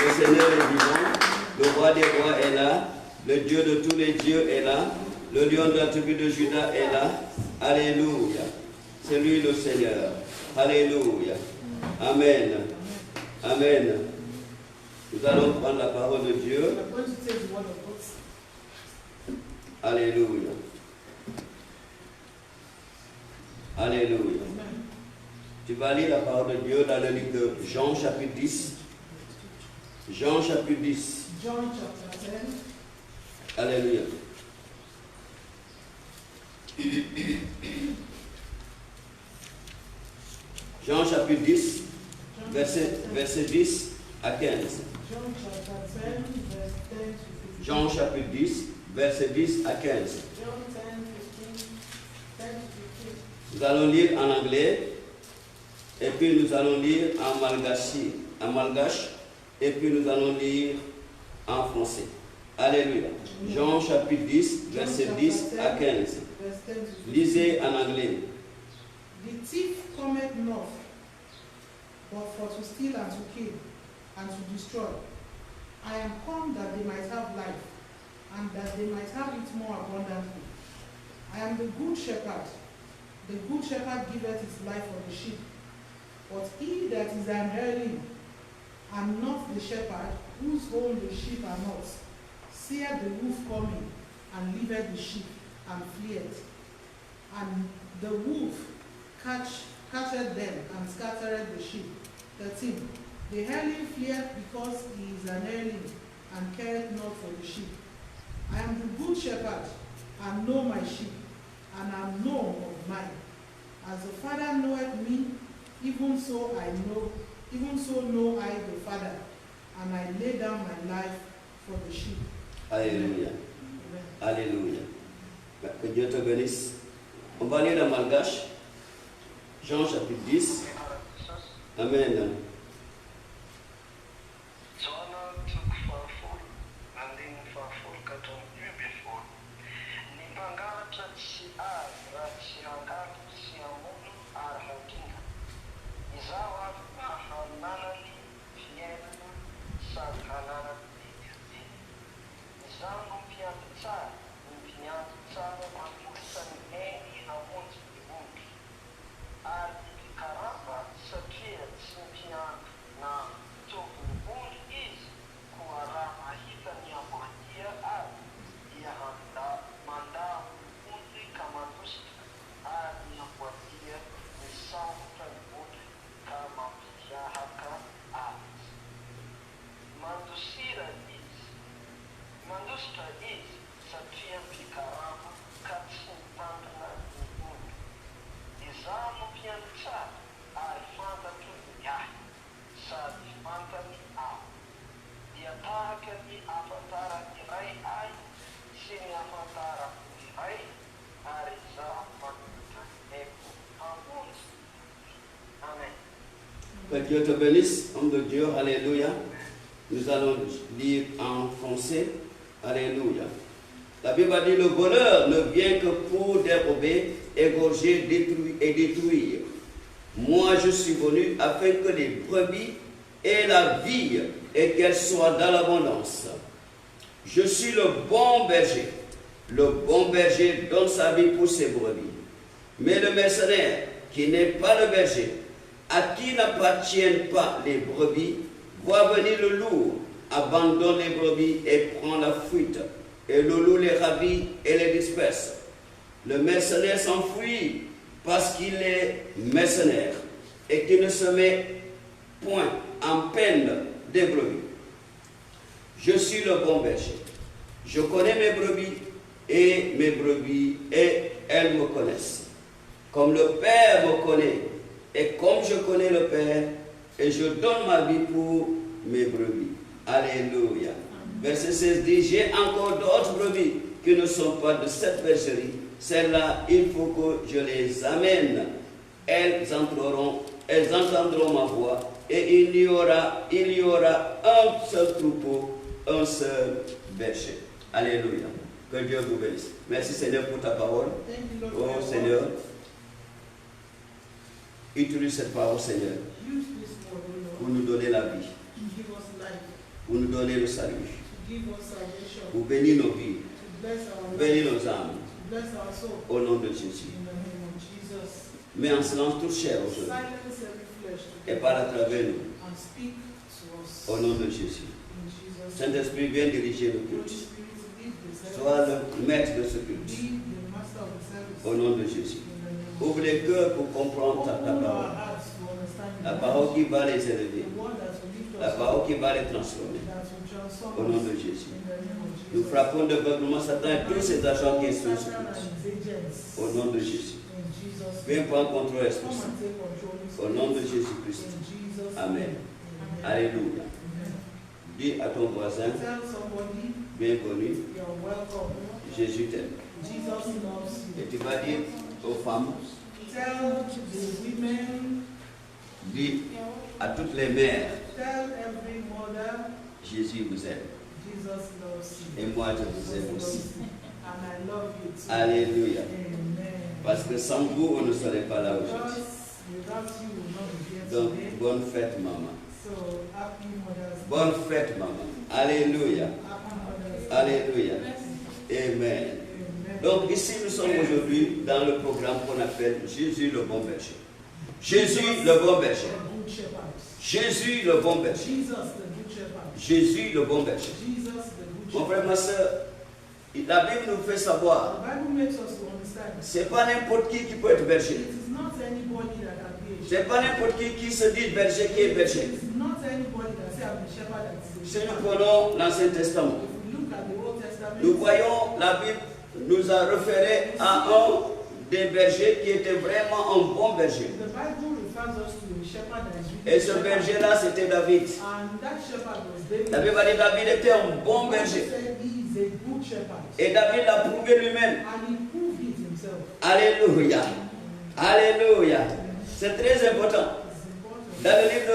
Le Seigneur est vivant, le roi des rois est là, le Dieu de tous les dieux est là, le lion de la tribu de Juda est là. Alléluia. C'est lui le Seigneur. Alléluia. Amen. Amen. Nous allons prendre la parole de Dieu. Alléluia. Alléluia. Tu vas lire la parole de Dieu dans le livre de Jean chapitre 10. Jean chapitre 10. John chapter 10. Alléluia. Jean chapitre 10, verset 10 à 15. John chapter 10, verse 10 to 15. Jean chapitre 10, verset 10 à 15. John 10, 15, 10 to 15. Nous allons lire en anglais, et puis nous allons lire en malgache, et puis nous allons lire en français. Alléluia. Jean chapitre 10, verset 10 à 15. Lisez en anglais. The thief cometh not, but for to steal and to kill, and to destroy. I am come that they might have life, and that they might have it more abundantly. I am the good shepherd. The good shepherd giveth his life for the sheep. But he that is an hireling, and not the shepherd, whose own the sheep are not, seeth the wolf coming, and leaveth the sheep, and fleeth. And the wolf catcheth them, and scattereth the sheep. 13. The hireling fleeth because he is an hireling, and careth not for the sheep. I am the good shepherd, and know my sheep, and am known of mine. As the Father knoweth me, even so know I the Father, and I lay down my life for the sheep. Alléluia. Amen. Alléluia. Que Dieu te bénisse. On va lire la malgache. Jean chapitre 10. Amen. Que Dieu te bénisse, homme de Dieu, alléluia. Nous allons lire en français, alléluia. La Bible a dit, le voleur ne vient que pour dérober, égorger, détruire. Moi, je suis venu afin que les brebis aient la vie et qu'elles soient dans l'abondance. Je suis le bon berger. Le bon berger donne sa vie pour ses brebis. Mais le mercenaire, qui n'est pas le berger, à qui n'appartiennent pas les brebis, voit venir le loup, abandonne les brebis et prend la fuite. Et le loup les ravit et les disperse. Le mercenaire s'enfuit parce qu'il est mercenaire et qu'il ne se met point en peine des brebis. Je suis le bon berger. Je connais mes brebis et elles me connaissent. Comme le Père me connaît et comme je connais le Père, et je donne ma vie pour mes brebis. Alléluia. Verset 16 dit, j'ai encore d'autres brebis qui ne sont pas de cette bergerie. Celles-là, il faut que je les amène. Elles entendront ma voix, et il y aura un seul troupeau, un seul berger. Alléluia. Que Dieu vous bénisse. Merci Seigneur pour ta parole. Oh Seigneur, utilise cette parole Seigneur pour nous donner la vie. pour nous donner le salut, to give us salvation, pour bénir nos vies, to bless our bénir lives, nos âmes, to bless our soul. au nom de Jésus. In the name of Jesus. Mets en silence toute chair aujourd'hui Silence every flesh et today parle à travers nous, and speak to us. au nom de Jésus. In Jesus' name. Saint-Esprit, viens diriger le Holy culte. Spirit, lead the Sois service. le maître de ce culte, Be the master of the service. au nom de Jésus. In the name of Ouvre les cœurs pour comprendre ta Open our parole. hearts to understand La the parole message, qui va les élever. the word that will lift La us up, parole qui va les transformer. that will transform Au nom us. de Jésus. In the name of Jesus. Nous frappons d'aveuglement Satan et tous ses agents qui sont sur Satan nous. and his agents. Au nom de Jésus. In Jesus' Viens name. prendre contrôle, Esprit Come Saint. and take control. Au nom de Jésus-Christ. In Jesus' Amen. name. Amen. Alléluia. Amen. Dis à ton voisin, Tell somebody bienvenue, you're welcome. Jésus t'aime. Jesus loves Et you. tu vas dire aux femmes, Tell the women, dis à toutes les mères, tell every mother, Jésus vous aime. Jesus loves you. Et moi, je vous Jesus aime loves aussi. you. And I love you too. Alléluia. Amen. Parce que sans vous, on ne serait pas là aujourd'hui. Because without you, we'll not be here Donc, today. bonne fête, maman. So, happy Mother's Day. Bonne fête, maman. Alléluia. Happy Mother's Day. Alléluia. Amen. Amen. Donc, ici, nous sommes aujourd'hui dans le programme qu'on appelle Jésus le bon berger. Jésus le bon berger. The Good Shepherd. Jésus le bon berger. Jesus, the Good Shepherd. Jésus le bon berger. Jesus, the Good Mon frère, Shepherd. ma soeur, la Bible nous fait savoir, The Bible makes us to understand. c'est pas n'importe qui peut être It berger. is not anybody that can be a shepherd. C'est pas n'importe qui se dit berger qui est berger. It is not anybody that say I'm a shepherd that is a Si nous shepherd. prenons l'Ancien Testament, If we look at the Old Testament, nous voyons la Bible nous a référé à un des bergers qui était vraiment un bon berger. the Bible refers us to a shepherd that is really Et a ce shepherd. berger-là, c'était David. And that shepherd was David. La Bible dit David était un bon The Bible berger. said he is a good shepherd. Et David l'a prouvé lui-même. And he proved it himself. Alléluia. Alléluia. C'est très important. It's important. Dans le livre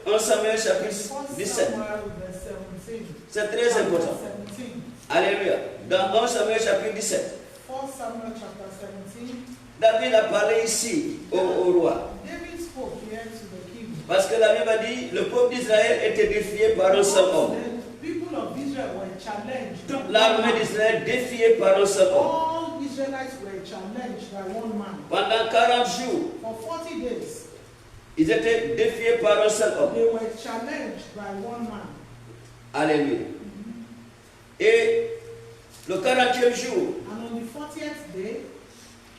de 1 Samuel chapitre 1 17, Samuel verse 17. c'est très important. 17. Alléluia. Dans 1 Samuel chapitre 17, 1 Samuel chapter 17. David a parlé ici au roi. David spoke here to the king. Parce que la Bible a dit le peuple d'Israël était défié par un seul homme. The people of Israel were challenged. Toute l'armée d'Israël défiée par un seul homme. All Israelites were challenged by one man. Pendant 40 jours, For 40 days, ils étaient défiés par un seul homme. they were challenged by one man. Alléluia. Et le 40e jour, And on the 40th day,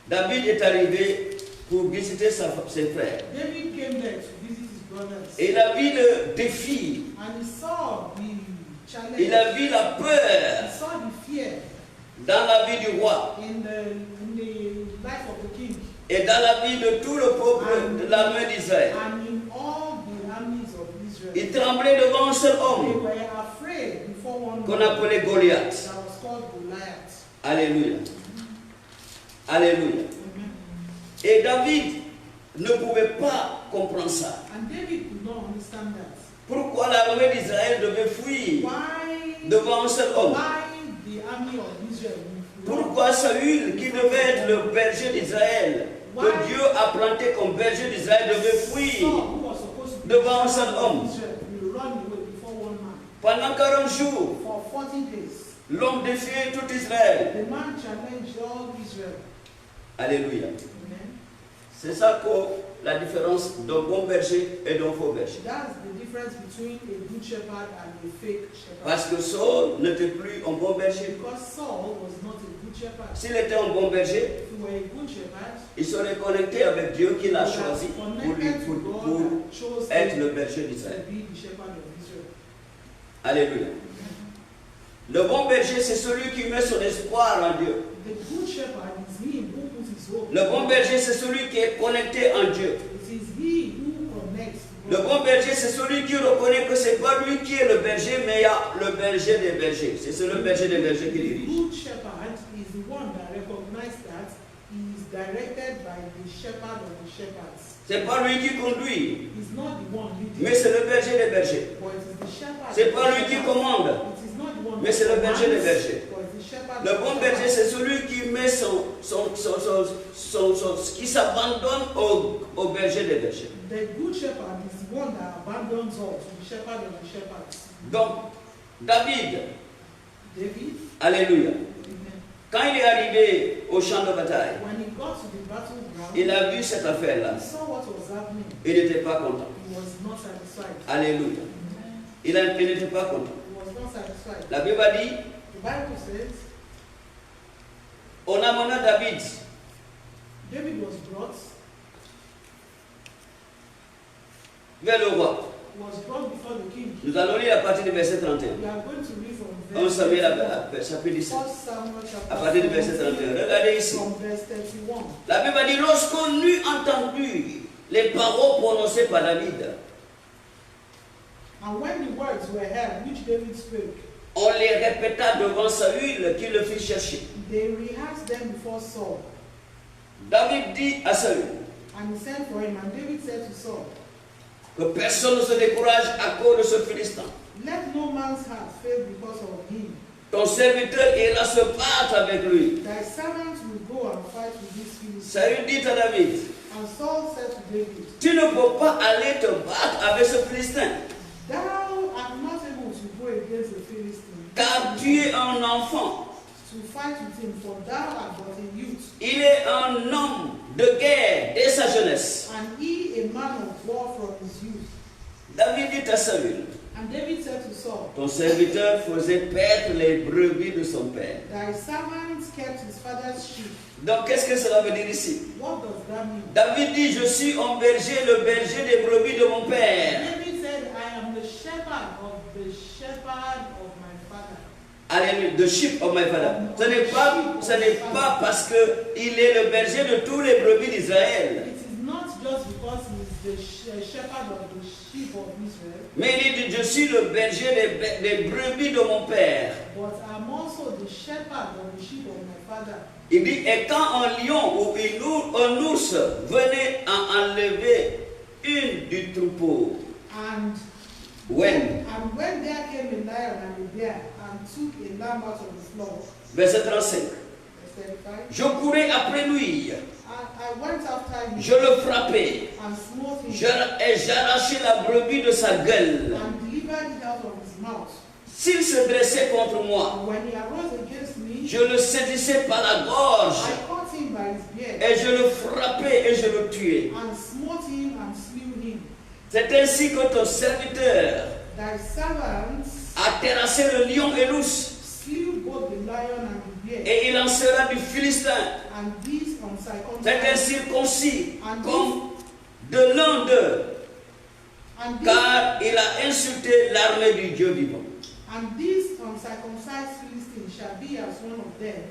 David est arrivé pour visiter ses frères. David came there to visit his brothers. Et il a vu le défi, And he saw the challenge. il a vu la He peur saw the fear dans la vie du roi in the life of the king et dans la vie de tout le peuple de l'armée d'Israël. and in all the armies of Israel. Il tremblait devant un seul They homme were afraid before one qu'on man appelait Goliath. that was called Goliath. Alléluia. Alléluia. Amen. Et David ne pouvait pas comprendre ça. And David could not understand that. Pourquoi l'armée d'Israël devait fuir Why devant un seul homme? the army of Israel would run? Pourquoi Saül, qui devait être le berger d'Israël, que Dieu a planté comme berger d'Israël, devait Saul, fuir who was supposed to be devant un the seul shepherd homme? of Israel, will run away before one man. Pendant 40 jours, For 40 days, l'homme défiait tout Israël. the man challenged all Israel. Alléluia. Amen. C'est ça que la différence d'un bon berger et d'un faux berger. That's the difference between a good shepherd and a fake shepherd. Parce que Saul n'était plus un bon berger. Because Saul was not a good shepherd. S'il était un bon berger, If he were a good shepherd, il serait connecté avec Dieu qui l'a he would choisi have pour, lui, connected to pour, God pour and chose être him le berger to d'Israël. be the shepherd of Israel. Alléluia. Le bon berger, c'est celui qui met son espoir en Dieu. The good shepherd is him who puts his hope. Le bon berger, c'est celui qui est connecté en Dieu. It is he who connects to Le God. bon berger, c'est celui qui reconnaît que ce n'est pas lui qui est le berger, mais il y a le berger des bergers. C'est le berger des bergers qui The dirige. good shepherd is the one that recognizes that he is directed by the shepherd of the shepherds. Ce n'est pas lui qui conduit, He's not the one leading, mais c'est le berger des bergers. but it is the shepherd. Ce n'est of pas the lui qui shepherds. commande, It is not the one mais c'est le berger des commands, bergers. but it's the shepherd Le of bon the berger, shepherds. c'est celui qui met qui s'abandonne au berger des bergers. The good shepherd is the one that abandons all to the shepherd of the shepherds. Donc, David, David, alléluia, amen. quand il est arrivé au champ de bataille, When he got to the battleground, il a vu cette affaire-là. he saw what was happening. Il n'était pas content. He was not satisfied. Alléluia. Amen. Il n'était pas content. He was not satisfied. La Bible dit, The Bible says on amena David David was brought vers le roi. before the king. Nous allons lire à partir du verset 31. We are going to read from 1 verse Samuel 31. chapitre 17. 1 Samuel À partir du verset 31. Regardez ici. from verse 31. La Bible dit, lorsqu'on eut entendu les paroles prononcées par David, And when the words were heard, which David spoke, on les répéta devant Saül qui le fit chercher. they rehearsed them before Saul. David dit à Saül And he sent for him, and David said to Saul, que personne ne se décourage à cause de ce Philistin. let no man's heart fail because of him. Ton serviteur ira se battre avec lui. Thy servant will go and fight with this Philistine. Saül dit à David, And Saul said to David, tu ne peux pas aller te battre avec ce Philistin, thou art not able to go against the Philistine, car tu es un enfant. to fight with him, for thou art but a youth, Il est un homme de guerre dès sa jeunesse. and he a man of war from his youth. David dit à Saül, And David said to Saul, ton serviteur faisait perdre les brebis de son père. thy servant kept his father's sheep. Donc qu'est-ce que cela veut dire ici? What does that mean? David dit, je suis un berger, le berger des brebis de mon père. David said, I am the shepherd of my father. Alléluia, the sheep of my father. Ce n'est pas parce qu'il est le berger de tous les brebis d'Israël. It is not just because he is the shepherd of the sheep of Israel, Mais il dit, je suis le berger des brebis de mon père. but I am also the shepherd of the sheep of my father. Il dit, et quand un lion ou un ours venait à enlever une du troupeau, And when? when there came a lion and a bear and took a lamb out of the flock, Verset 35. verse 35, Je courais après lui, I went after him je le frappais, and smote him et j'arrachais la brebis de sa gueule. and delivered it out of his mouth. S'il se dressait contre moi, And when he arose against me, je le saisissais par la gorge, I caught him by his beard et je le frappais et je le tuais. and smote him and slew him. C'est ainsi que ton serviteur Thy servants a terrassé le lion et l'ours, slew both the lion and the bear, et il en sera du Philistin. and these C'est un uncircumcised, circoncis comme de l'un d'eux, and these, car il a insulté l'armée du Dieu vivant. and these uncircumcised Philistines shall be as one of them,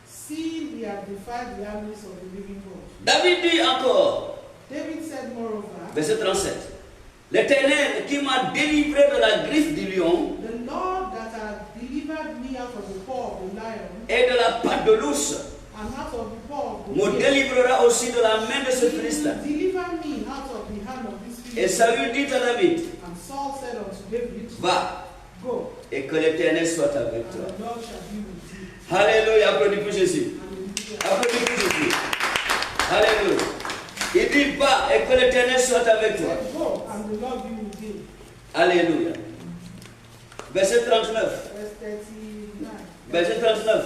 seeing he hath defied the armies of the living God. David dit encore, David said moreover, verset 37, l'Éternel qui m'a délivré de la griffe du lion the Lord that hath delivered me out of the paw of the lion et de la patte de l'ours and out of the paw of the me bear, délivrera aussi de la main de ce he will Philistin. deliver me out of the hand of this Et Philistine. Saül dit à David, And Saul said unto David, va, go, et que l'Éternel soit avec and toi. the Lord shall be with thee. Alléluia, applaudis pour Jésus. Hallelujah. Applaudis pour Jésus. Alléluia. Il dit, va, et que l'Éternel soit avec toi. Said, go, and the Lord be with thee. Alléluia. Verset 39. Verse 39. Verset 39.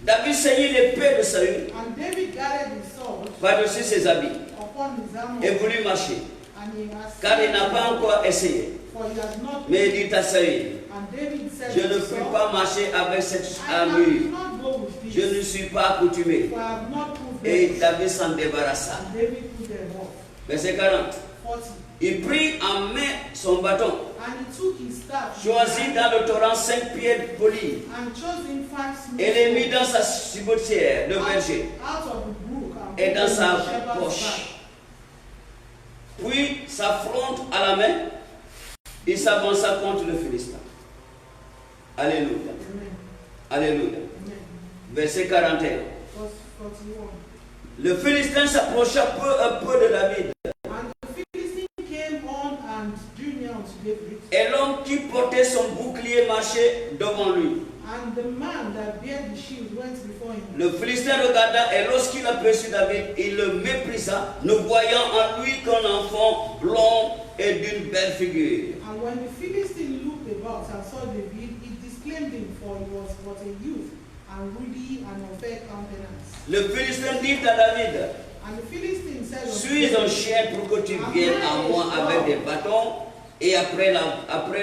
David saignit l'épée de Saül And David gathered his sword par-dessus ses habits upon his armor, et voulut marcher, and he has car il n'a pas encore essayé. for he has not. Mais il dit à Saül, And David said je to ne puis Saul, pas marcher avec cette I armure. cannot go with Je this, ne suis pas accoutumé. for I have not proved Et them. David s'en débarrassa. And David put them off. Verset 40. 40. Il prit en main son bâton, And he took his staff, choisit dans le torrent 5 pierres polies, and chose him 5 smooth et les mit stones dans sa cibotière de berger out of the brook and et put dans them in sa the shepherd's bag. poche. Puis, sa fronte à la main, il s'avança contre le Philistin. Alléluia. Amen. Alléluia. Amen. Verset 41. Verse 41. Le Philistin s'approcha peu à peu de David. And the Philistine came on and drew near unto David, Et l'homme qui portait son bouclier marchait devant lui. and the man that bare the shield went before him. Le Philistin regarda et lorsqu'il aperçut David, il le méprisa, ne voyant en lui qu'un enfant blond et d'une belle figure. And when the Philistine looked about and saw David, he disclaimed him, for he was but a youth and ruddy and of fair countenance. Le Philistin dit à David, And the Philistine said, suis un chien pour que tu viennes à moi avec des bâtons et après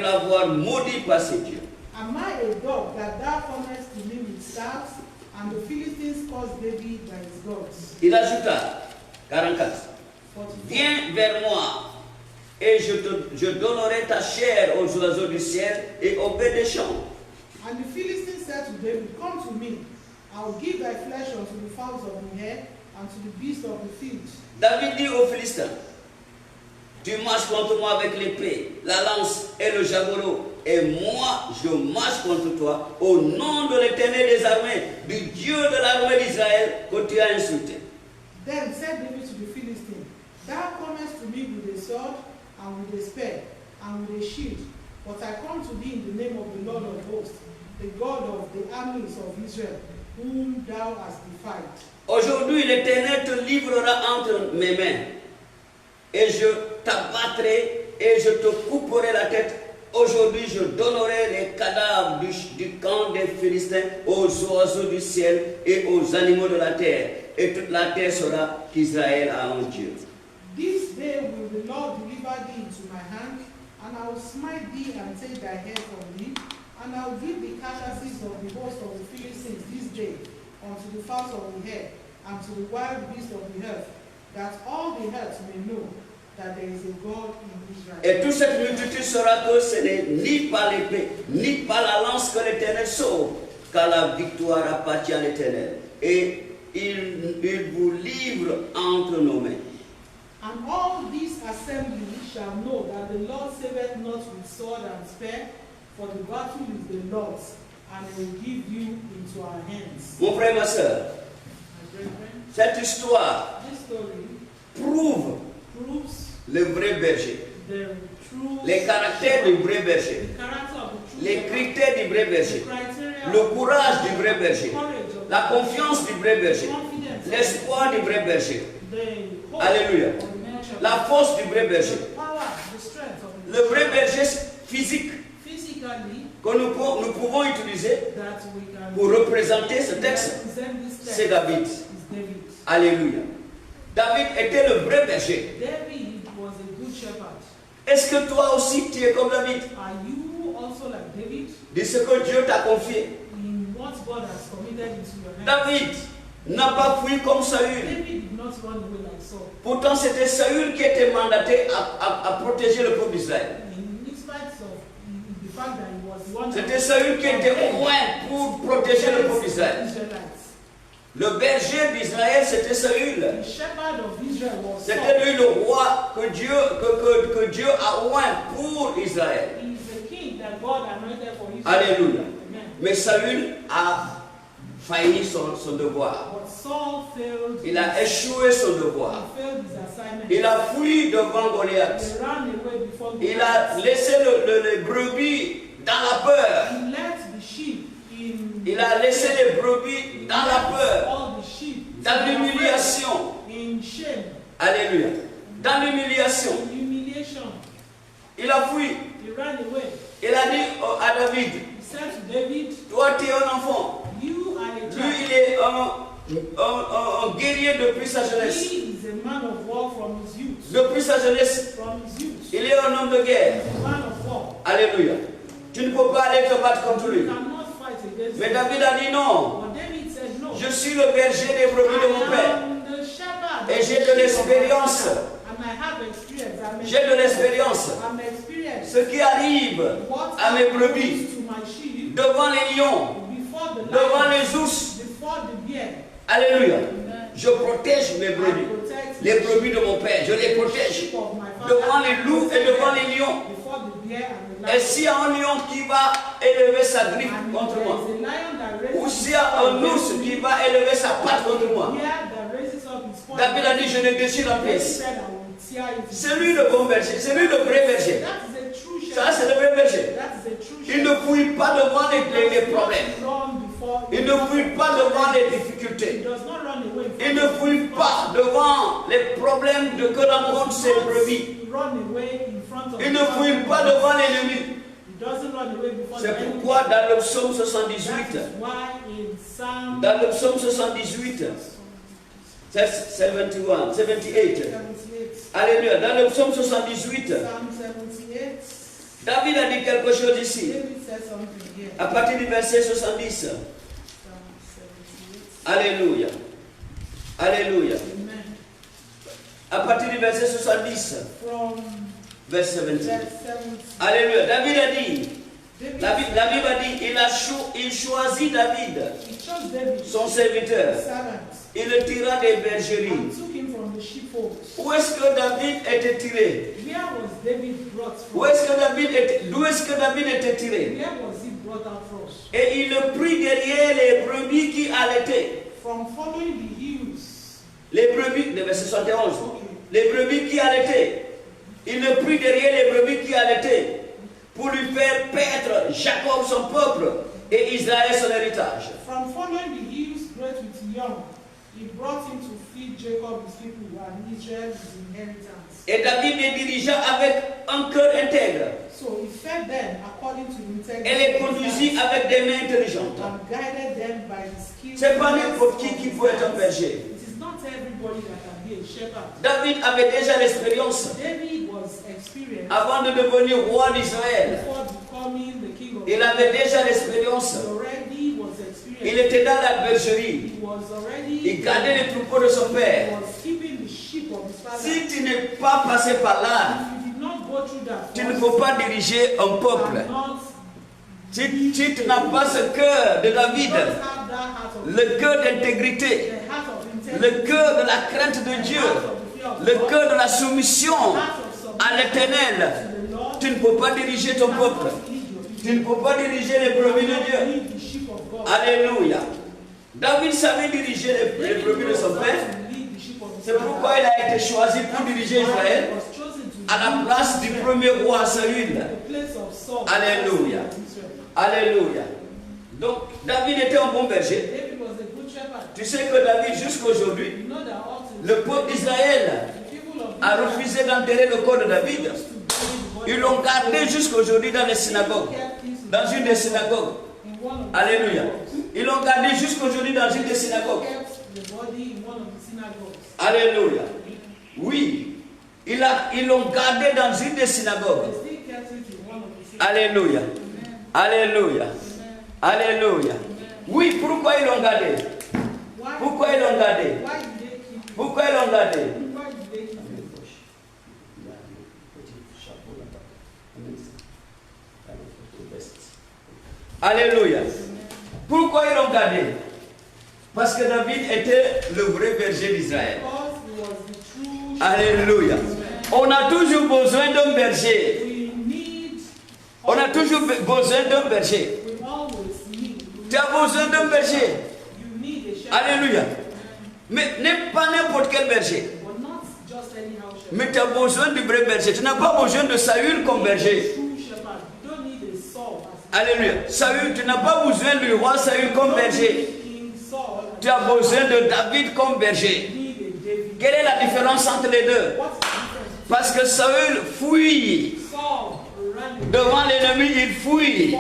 l'avoir maudit par ses dieux. Am I a dog that thou comest to me with staffs? And the Philistines caused David by his gods. Il ajouta, 44, 44. viens vers moi et je donnerai ta chair aux oiseaux du ciel et aux bêtes des champs. And the Philistine said to David, come to me, I will give thy flesh unto the fowls of the air and to the beasts of the field. David dit aux Philistins, tu marches contre moi avec l'épée, la lance et le javelot, et moi je marche contre toi au nom de l'Éternel des armées, du Dieu de l'armée d'Israël que tu as insulté. Then said David to the Philistine, thou comest to me with a sword and with a spear and with a shield, but I come to thee in the name of the Lord of hosts, the God of the armies of Israel, whom thou hast defied. Aujourd'hui, l'Éternel te livrera entre mes mains, et je t'abattrai et je te couperai la tête. Aujourd'hui, je donnerai les cadavres du camp des Philistins aux oiseaux du ciel et aux animaux de la terre. Et toute la terre saura qu'Israël a un Dieu. This day will the Lord deliver thee into my hand, and I will smite thee and take thy head from thee, and I will give the carcasses of the host of the Philistines this day unto the fowls of the air and to the wild beasts of the earth, that all the earth may know that there is a God in Israel. Et toute cette multitude saura que ce n'est ni par l'épée, ni par la lance que l'Éternel sauve, car la victoire appartient à l'Éternel. Et il vous livre entre nos mains. And all this assembly shall know that the Lord saveth not with sword and spear, for the battle is the Lord's, and he will give you into our hands. Mon frère, ma soeur, My brethren, cette histoire this story prouve proves le vrai berger, the true les caractères du vrai berger, the character of the true les shepherd, critères du vrai berger, the criteria le of courage the du vrai berger, courage of la confiance du vrai berger, confidence, l'espoir du vrai berger, the hope Alléluia, of the man shepherd, la force du vrai berger, the power, the strength of the le vrai berger physique physically que nous pouvons utiliser that we can pour représenter ce texte, represent this text c'est David. is David. Alléluia. David était le vrai berger. David was a good shepherd. Est-ce que toi aussi tu es comme David? Are you also like David De ce que Dieu t'a confié. in what God has committed into your hands? David n'a pas fui comme Saül. David did not run away like Saul. Pourtant, c'était Saül qui était mandaté à protéger le peuple d'Israël. In spite of the fact that he was the one C'était Saül qui était au loin pour protéger le peuple d'Israël. Israelites. Le berger d'Israël, c'était Saül. The shepherd of Israel was C'était Saul. lui le roi que Dieu a oint pour Israël. He is the king that God anointed for Israel. Alléluia. Amen. Mais Saül a failli son devoir. But Saul failed. Il a échoué son devoir. He failed his assignment. Il a fui devant Goliath. He ran away before Il a Goliath. laissé les brebis dans la peur. He let the sheep in. Il a laissé les brebis dans la peur, All the sheep dans l'humiliation. in shame, Alléluia. Dans l'humiliation. in humiliation. Il a fui. He ran away. Il a dit à David, He said to David, toi tu es un enfant. you are a Lui, child. il est un guerrier depuis sa jeunesse. He is a man of war from his youth. Depuis sa jeunesse, From his youth. il est un homme de guerre. He is a man of war. Alléluia. Tu ne peux pas aller te battre contre You lui. cannot fight against Mais him. David a dit non. But David said no. Je suis le berger des brebis de mon I père. am the shepherd Et of j'ai the de sheep of my l'expérience. father. And I have experience. J'ai de l'expérience. I'm experienced. Ce qui arrive What à mes happens brebis, to my sheep devant les lions, before the devant lion, les ours. before the bear. Alléluia. Amen. Je protège mes I brebis. protect Les the brebis de mon père, je les protège. sheep of my father. Devant les loups et devant les lions. Before the bear and the Et lion. s'il y a un lion qui va élever sa griffe And contre there moi, is a lion that ou raises s'il y a un ours qui va élever sa patte contre moi, bear that raises up his paw. David a dit, je le déchire en David pièces. said, I will tear it. C'est lui le bon berger, c'est lui le vrai berger. That is a true Ça, c'est shepherd. le vrai berger. That is a true Il ne shepherd. fouille pas devant les problèmes. Run before Il ne fouille pas devant les He difficultés. does not run away. Il ne fouille pas devant les problèmes que rencontrent ses brebis. Run away in front of Il ne fouille pas devant l'ennemi. He C'est pourquoi dans le psaume 78, dans le psaume 78, 78, alléluia, dans le psaume 78, David a dit quelque chose ici, à partir du verset 70. Alléluia, alléluia. À partir du verset 70, verset 70. Alléluia, David a dit, la Bible a dit, il choisit David, son serviteur. Il le tira des bergeries. Où est-ce que David était tiré? D'où est-ce que David était tiré? Et il le prit derrière les brebis qui allaitaient. Les brebis, le verset 71. Les brebis qui allaitaient. Il le prit derrière les brebis qui allaitaient pour lui faire paître Jacob son peuple et Israël son héritage. From following the hills great with young, he brought him to feed Jacob his people and Israel his inheritance. Et David les dirigea avec un cœur intègre. So he fed them according to integrity. Et les conduisit avec des mains intelligentes. And guided them by his skill. C'est pas n'importe qui peut être un berger. It is not everybody that can be a shepherd. David avait déjà l'expérience. David was experienced. Avant de devenir roi d'Israël. Before becoming the king of Il avait déjà l'expérience. already was experienced. Il était dans la bergerie. He was already. Il gardait les troupeaux de son He père. was keeping the sheep of his father. Si tu n'es pas passé par là, If you did not go through that, tu ne peux pas diriger un peuple. Si tu n'as pas ce cœur de David, le cœur d'intégrité, le cœur de la crainte de Dieu, le cœur de la soumission à l'Éternel, tu ne peux pas diriger ton peuple. Tu ne peux pas diriger les brebis de Dieu. Alléluia. David savait diriger les brebis de son père. C'est pourquoi il a été choisi pour diriger Israël à la place du premier roi Saül. Alléluia. Alléluia. Donc, David était un bon berger. Tu sais que David, jusqu'à aujourd'hui, le peuple d'Israël a refusé d'enterrer le corps de David. Ils l'ont gardé jusqu'à aujourd'hui dans les synagogues. Dans une des synagogues. Alléluia. Ils l'ont gardé jusqu'à aujourd'hui dans une des synagogues. Alléluia. Oui. Ils l'ont gardé dans une des synagogues. Alléluia. Alléluia. Alléluia. Oui, pourquoi ils l'ont gardé? Pourquoi ils l'ont gardé? Pourquoi ils l'ont gardé? Alléluia. Pourquoi ils l'ont gardé? Parce que David était le vrai berger d'Israël. Alléluia. On a toujours besoin d'un berger. On a toujours besoin d'un berger. Tu as besoin d'un berger. Alléluia. Mais n'est pas n'importe quel berger. Mais tu as besoin du vrai berger. Tu n'as pas besoin de Saül comme berger. Alléluia. Saül, tu n'as pas besoin du roi Saül comme berger. Tu as besoin de David comme berger. Quelle est la différence entre les deux? Parce que Saül fuit. Devant l'ennemi, il fuit.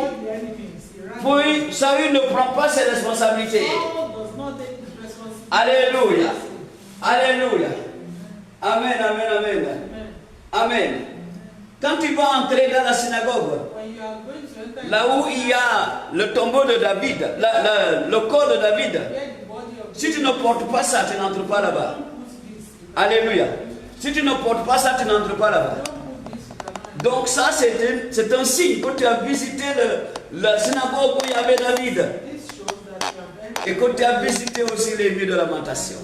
Puis Saül ne prend pas ses responsabilités. Alléluia. Alléluia. Amen, amen, amen. Amen. Quand tu vas entrer dans la synagogue, là où il y a le tombeau de David, le corps de David, si tu ne portes pas ça, tu n'entres pas là-bas. Alléluia. Si tu ne portes pas ça, tu n'entres pas là-bas. Donc ça, c'est un signe que tu as visité la synagogue où il y avait David. Et que tu as visité aussi les murs de lamentation.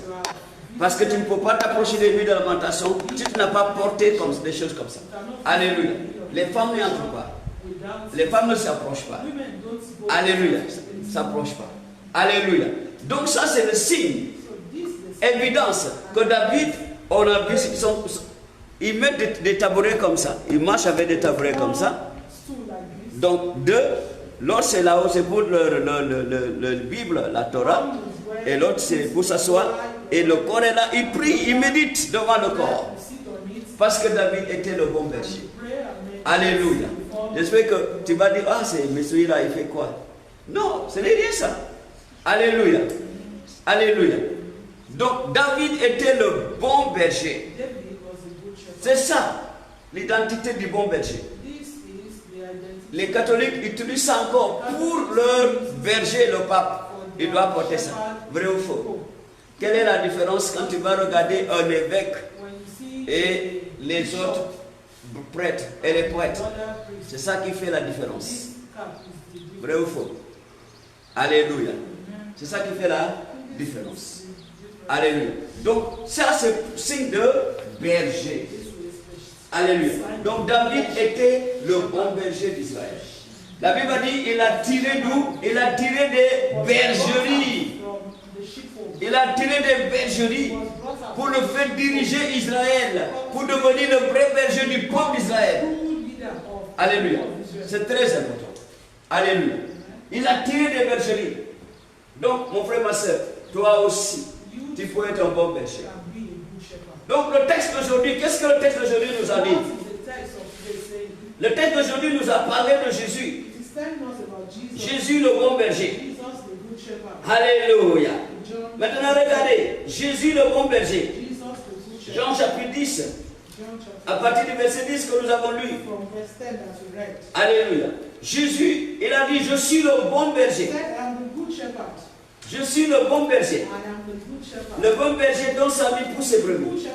Parce que tu ne peux pas t'approcher des murs de lamentation si tu n'as pas porté des choses comme ça. Alléluia. Les femmes n'y entrent pas. Les femmes ne s'approchent pas. Alléluia. Ne s'approchent pas. Alléluia. Donc ça, c'est le signe, évidence que David, on a vu, il met des tabourets comme ça. Il marche avec des tabourets comme ça. Donc deux, l'autre c'est là-haut, c'est pour le Bible, la Torah. Et l'autre c'est pour s'asseoir. Et le corps est là, il prie, il médite devant le corps. Parce que David était le bon berger. Alléluia. J'espère que tu vas dire, ah, mais celui-là, il fait quoi? Non, ce n'est rien ça. Alléluia. Alléluia. Donc, David était le bon berger. C'est ça, l'identité du bon berger. Les catholiques utilisent ça encore pour leur berger, le pape. Il doit porter ça. Vrai ou faux? Quelle est la différence quand tu vas regarder un évêque et les autres prêtres et les prêtres? C'est ça qui fait la différence. Vrai ou faux? Alléluia. C'est ça qui fait la différence. Alléluia. Donc, ça c'est signe de berger. Alléluia. Donc, David était le bon berger d'Israël. La Bible dit, il a tiré d'où? Il a tiré des bergeries. Il a tiré des bergeries pour le faire diriger Israël, pour devenir le vrai berger du peuple d'Israël. Alléluia. C'est très important. Alléluia. Il a tiré des bergeries. Donc, mon frère, ma soeur, toi aussi, tu peux être un bon berger. Donc, le texte d'aujourd'hui, qu'est-ce que le texte d'aujourd'hui nous a dit? Le texte d'aujourd'hui nous a parlé de Jésus. Jésus, le bon berger. Alléluia. Maintenant, regardez, Jésus, le bon berger. Jean chapitre 10. À partir du verset 10 que nous avons lu. Alléluia. Jésus, il a dit, je suis le bon berger. Je suis le bon berger. Le bon berger donne sa vie pour ses brebis.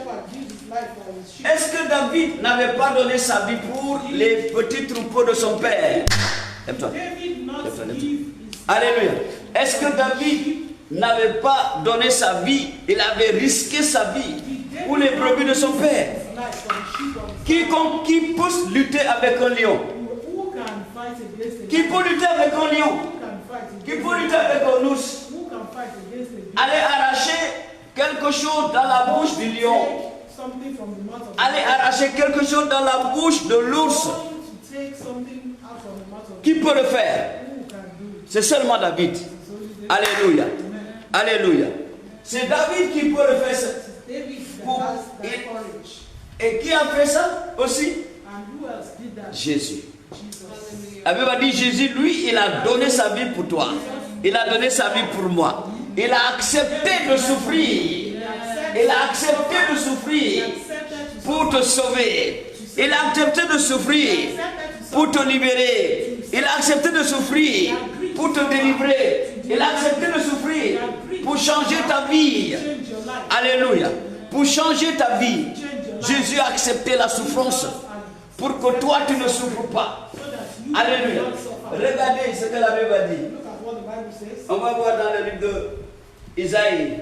Est-ce que David n'avait pas donné sa vie pour les petits troupeaux de son père? Lève-toi. Alléluia. Est-ce que David n'avait pas donné sa vie? Il avait risqué sa vie pour les brebis de son père. Qui peut lutter avec un lion? Qui peut lutter avec un lion? Qui peut lutter avec un ours? Aller arracher quelque chose dans la bouche du lion. Aller arracher quelque chose dans la bouche de l'ours. Qui peut le faire? C'est seulement David. Alléluia. Alléluia. C'est David qui peut le faire. Et qui a fait ça aussi? Jésus. La Bible dit Jésus, lui, il a donné sa vie pour toi. Il a donné sa vie pour moi. Il a accepté de souffrir. Il a accepté de souffrir pour te sauver. Il a accepté de souffrir pour te libérer. Il a accepté de souffrir pour te délivrer. Il a accepté de souffrir pour changer ta vie. Alléluia. Pour changer ta vie. Jésus a accepté la souffrance pour que toi tu ne souffres pas. Alléluia. Regardez ce que la Bible dit. On va voir dans le livre d'Isaïe.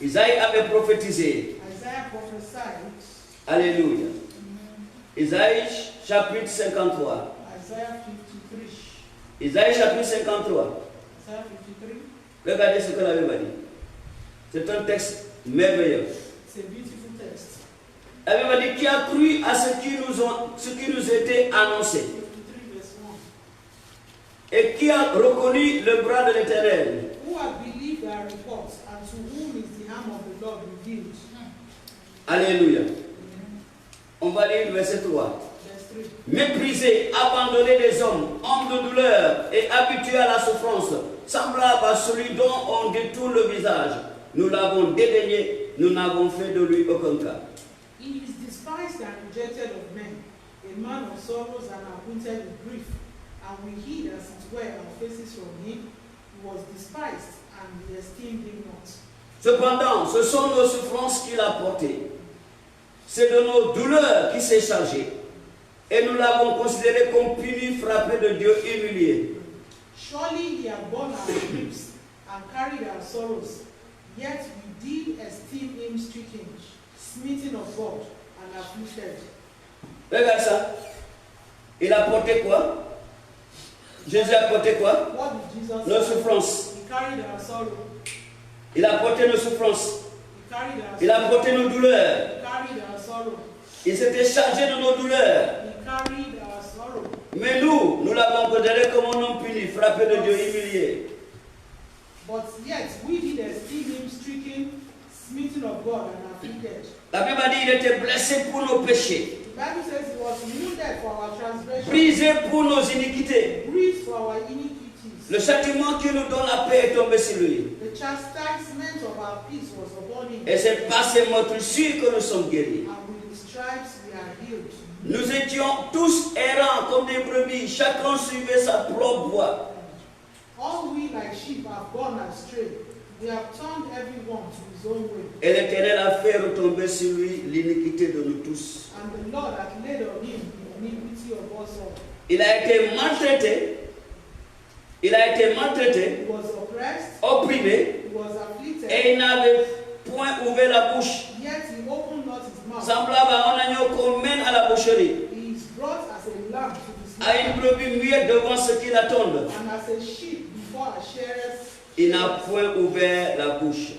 Isaïe avait prophétisé. Alléluia. Isaïe chapitre 53. Isaïe chapitre 53. Regardez ce que la Bible dit. C'est un texte merveilleux. La Bible dit qui a cru à ce qui nous était annoncé. Et qui a reconnu le bras de l'Éternel. Alléluia. On va lire le verset 3. Méprisé, abandonné des hommes, homme de douleur et habitué à la souffrance, semblable à celui dont on détourne le visage. Nous l'avons dédaigné, nous n'avons fait de lui aucun cas. He is despised and rejected of men, a man of sorrows and acquainted with grief. And we hid as it were our faces from him. He was despised and we esteemed him not. Cependant, ce sont nos souffrances qu'il a portées. C'est de nos douleurs qu'il s'est chargé. Et nous l'avons considéré comme puni, frappé de Dieu, humilié. Surely he had borne our griefs and carried our sorrows. Yet we did esteem him stricken, smitten of God, and afflicted. Regarde ça. Il a porté quoi? Jésus a porté quoi? What did Jesus Nos souffrances. He carried our sorrow. Il a porté nos souffrances. He carried our Il a porté nos douleurs. He carried our sorrow. Il s'était chargé de nos douleurs. He carried our sorrow. Mais nous l'avons considéré comme un homme puni, frappé de Dieu, humilié. But yet we did esteem him stricken, smitten of God and afflicted. La Bible dit qu'il était blessé pour nos péchés, The Bible says he was wounded for our transgressions, brisé pour nos iniquités. bruised for our iniquities. Le châtiment qui nous donne la paix est tombé sur lui. The chastisement of our peace was upon him, Et c'est par ses meurtrissures que nous sommes guéris. and with his stripes we are healed. Nous étions tous errants comme des brebis, chacun suivait sa propre voie. All we like sheep have gone astray. We have turned everyone to his own way. Et l'Éternel a fait retomber sur lui l'iniquité de nous tous. And the Lord hath laid on him the iniquity of us all. Il a été maltraité, He was oppressed, opprimé, he was afflicted, et il n'avait point ouvert la bouche. yet he opened not his mouth. Semblable à un agneau qu'on mène à la boucherie, He is brought as a lamb to the à slaughter, une brebis muette devant ceux qui l'attendent. and as a sheep before a shearers. Il n'a point ouvert la bouche.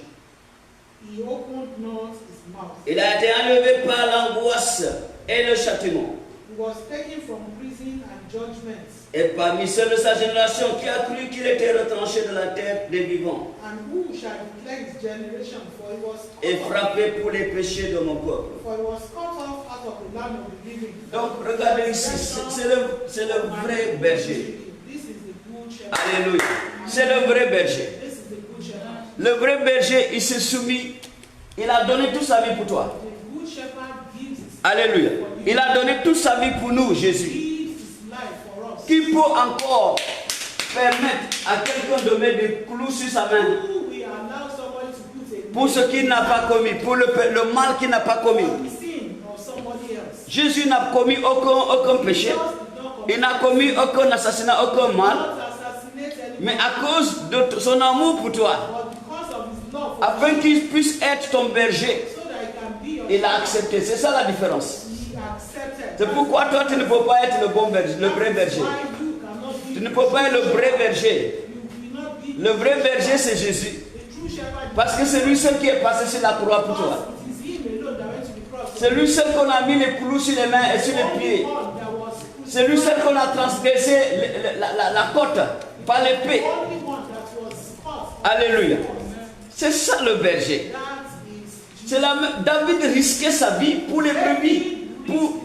He opened not his mouth. Il a été enlevé par l'angoisse et le châtiment. He was taken from prison and judgment. Et parmi ceux de sa génération qui a cru qu'il était retranché de la terre des vivants And who shall declare his generation? For he was et cut off. frappé pour les péchés de mon peuple. For he was cut off out of the land of the living. Donc regardez ici, c'est le vrai berger. This is the good shepherd. Alléluia. C'est le vrai berger. This is the good shepherd. Le vrai berger, il s'est soumis. Il a donné toute sa vie pour toi. The good shepherd gives his Alléluia. life for you. Il a donné toute sa vie pour nous, Jésus. Gives his life for us. Qui peut encore permettre à quelqu'un de mettre des clous sur sa main Who will allow somebody to put a pour ce qu'il n'a pas commis, pour le mal qu'il n'a pas commis? for the sin of somebody else? Jésus n'a commis aucun péché. Jesus did not commit Il n'a commis aucun assassinat, aucun mal. not assassinate anyone, Mais à cause de son amour pour toi, but because of his love for afin you, qu'il puisse être ton berger, so that he can be your il a shepherd. accepté. C'est ça la différence. He accepted. C'est pourquoi toi, tu ne peux pas être le bon berger, le vrai berger. Why you cannot be Tu ne peux pas être le vrai berger. you will not be Le vrai berger, c'est Jésus. the true shepherd. Parce que c'est lui seul qui est passé sur la croix pour toi. Because it is him alone that went to the cross. C'est lui seul qu'on a mis les clous sur les mains et sur les pieds. C'est lui seul qu'on a transgressé la côte par l'épée. Alléluia. C'est ça le berger. David risquait sa vie pour les brebis, pour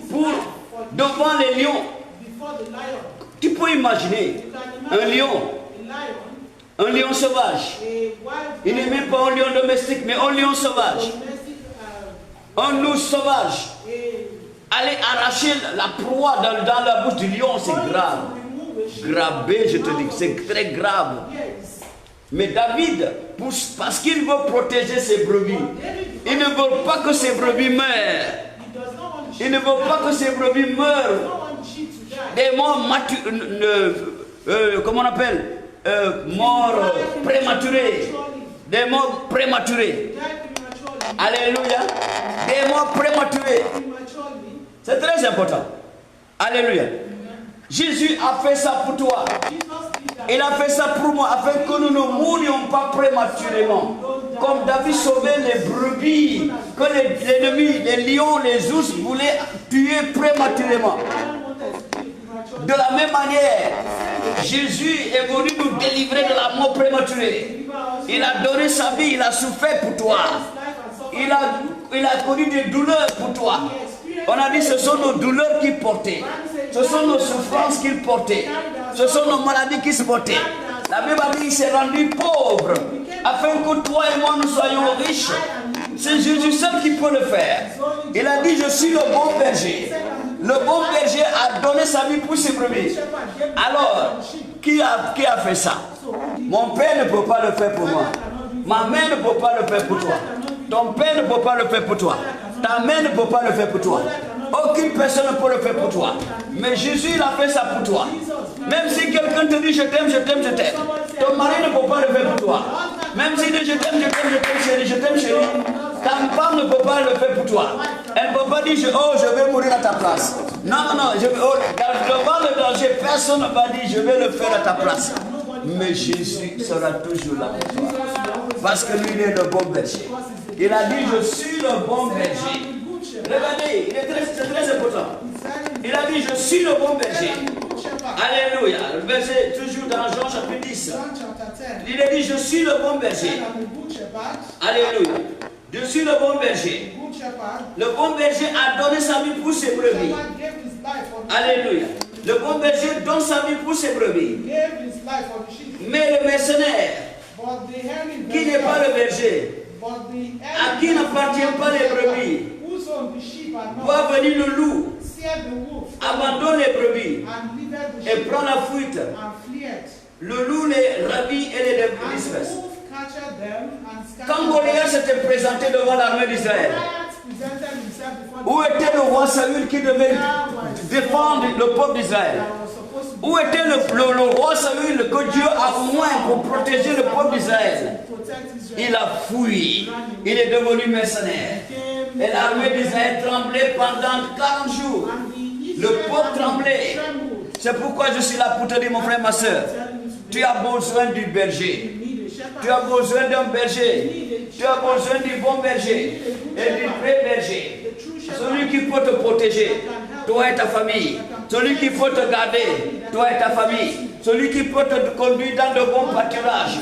devant les lions. Tu peux imaginer un lion sauvage. Il n'est même pas un lion domestique, mais un lion sauvage. Un loup sauvage. Aller arracher la proie dans la bouche du lion, c'est grave. Grabé, je te dis, c'est très grave. Mais David, parce qu'il veut protéger ses brebis, il ne veut pas que ses brebis meurent. Il ne veut pas que ses brebis meurent. Des morts comment on appelle morts prématurés. Des morts prématurés. Alléluia. Des morts prématurés. C'est très important. Alléluia. Jésus a fait ça pour toi. Il a fait ça pour moi, afin que nous ne mourions pas prématurément. Comme David sauvait les brebis, que l'ennemi, les lions, les ours voulaient tuer prématurément. De la même manière, Jésus est venu nous délivrer de la mort prématurée. Il a donné sa vie, il a souffert pour toi. Il a connu des douleurs pour toi. On a dit ce sont nos douleurs qu'il portait. Ce sont nos souffrances qu'il portait. Ce sont nos maladies qu'il se portait. La Bible a dit qu'il s'est rendu pauvre afin que toi et moi nous soyons riches. C'est Jésus seul qui peut le faire. Il a dit je suis le bon berger. Le bon berger a donné sa vie pour ses brebis. Alors, qui a fait ça? Mon père ne peut pas le faire pour moi. Ma mère ne peut pas le faire pour toi. Ton père ne peut pas le faire pour toi. Ta mère ne peut pas le faire pour toi. Aucune personne ne peut le faire pour toi. Mais Jésus, il a fait ça pour toi. Même si quelqu'un te dit je t'aime, je t'aime, je t'aime. Ton mari ne peut pas le faire pour toi. Même s'il dit je t'aime, je t'aime, je t'aime, chérie, je t'aime, chérie. Ta femme ne peut pas le faire pour toi. Elle ne peut pas dire je vais mourir à ta place. Non, devant le danger, personne ne va dire je vais le faire à ta place. Mais Jésus sera toujours là pour toi. Parce que lui, il est le bon berger. Il a dit je suis le bon berger. Regardez, c'est très important. Il a dit je suis le bon berger. Alléluia. Le verset toujours dans Jean chapitre 10. Il a dit je suis le bon berger. Alléluia. Je suis le bon berger. Good shepherd. Le bon berger a donné sa vie pour ses brebis. Shepherd gave his life for the Alléluia. Le bon berger donne sa vie pour ses brebis. sheep. Gave his life for the sheep. Mais le mercenaire, But the hairy qui n'est pas le berger, but the à qui n'appartient pas les brebis, whose own the sheep are not, voit venir le loup, seared the wolf abandonne les brebis and leaveth the et sheep prend la fuite. and fleeth. Le loup les ravit et les And the disperse. wolf captured them and Quand scattered Goliath them. s'était présenté devant l'armée d'Israël, Goliath presented himself before the où était le roi Saül qui devait défendre le peuple d'Israël? that was supposed to be Où était le roi Saül que Dieu a oint pour protéger le peuple d'Israël? to protect Israel. Il a fui. Il est devenu mercenaire. Et l'armée d'Israël tremblait pendant 40 jours. And the Le peuple Israel tremblait. trembled. C'est pourquoi je suis là pour te dire, mon frère, ma soeur, tu as besoin du berger. You need a shepherd. Tu as besoin d'un berger. Tu as besoin du bon berger et du vrai berger. The true shepherd. Celui qui peut te protéger, toi et ta famille. Celui qui peut te garder, toi et ta famille. Celui qui peut te conduire dans de bons pâturages.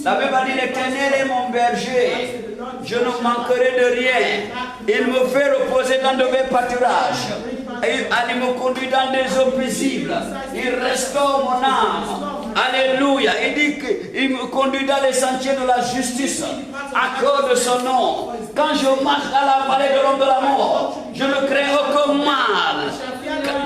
La Bible dit, l'Éternel est mon berger. Je ne manquerai de rien. Il me fait reposer dans de bons pâturages. Et il me conduit dans des eaux paisibles. Il restaure mon âme. Alléluia. Il dit qu'il me conduit dans les sentiers de la justice à cause de son nom. Quand je marche dans la vallée de l'ombre de la mort, je ne crains aucun mal,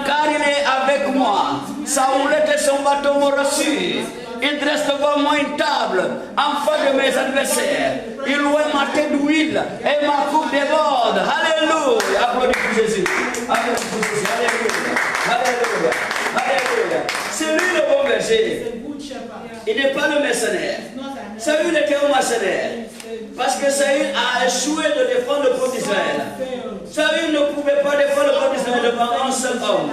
car il est avec moi. Sa houlette et son bâton me rassurent. Il dresse devant moi une table en face de mes adversaires. Il oint ma tête d'huile et ma coupe déborde. Alléluia. Applaudis pour Jésus. Applaudis pour Jésus. Alléluia. Alléluia. Alléluia. C'est lui le bon berger. The good shepherd. Il n'est pas le mercenaire. Not an Saül était un mercenaire. Parce que Saül a échoué de défendre le peuple d'Israël. Saül ne pouvait pas défendre le peuple d'Israël devant un seul homme.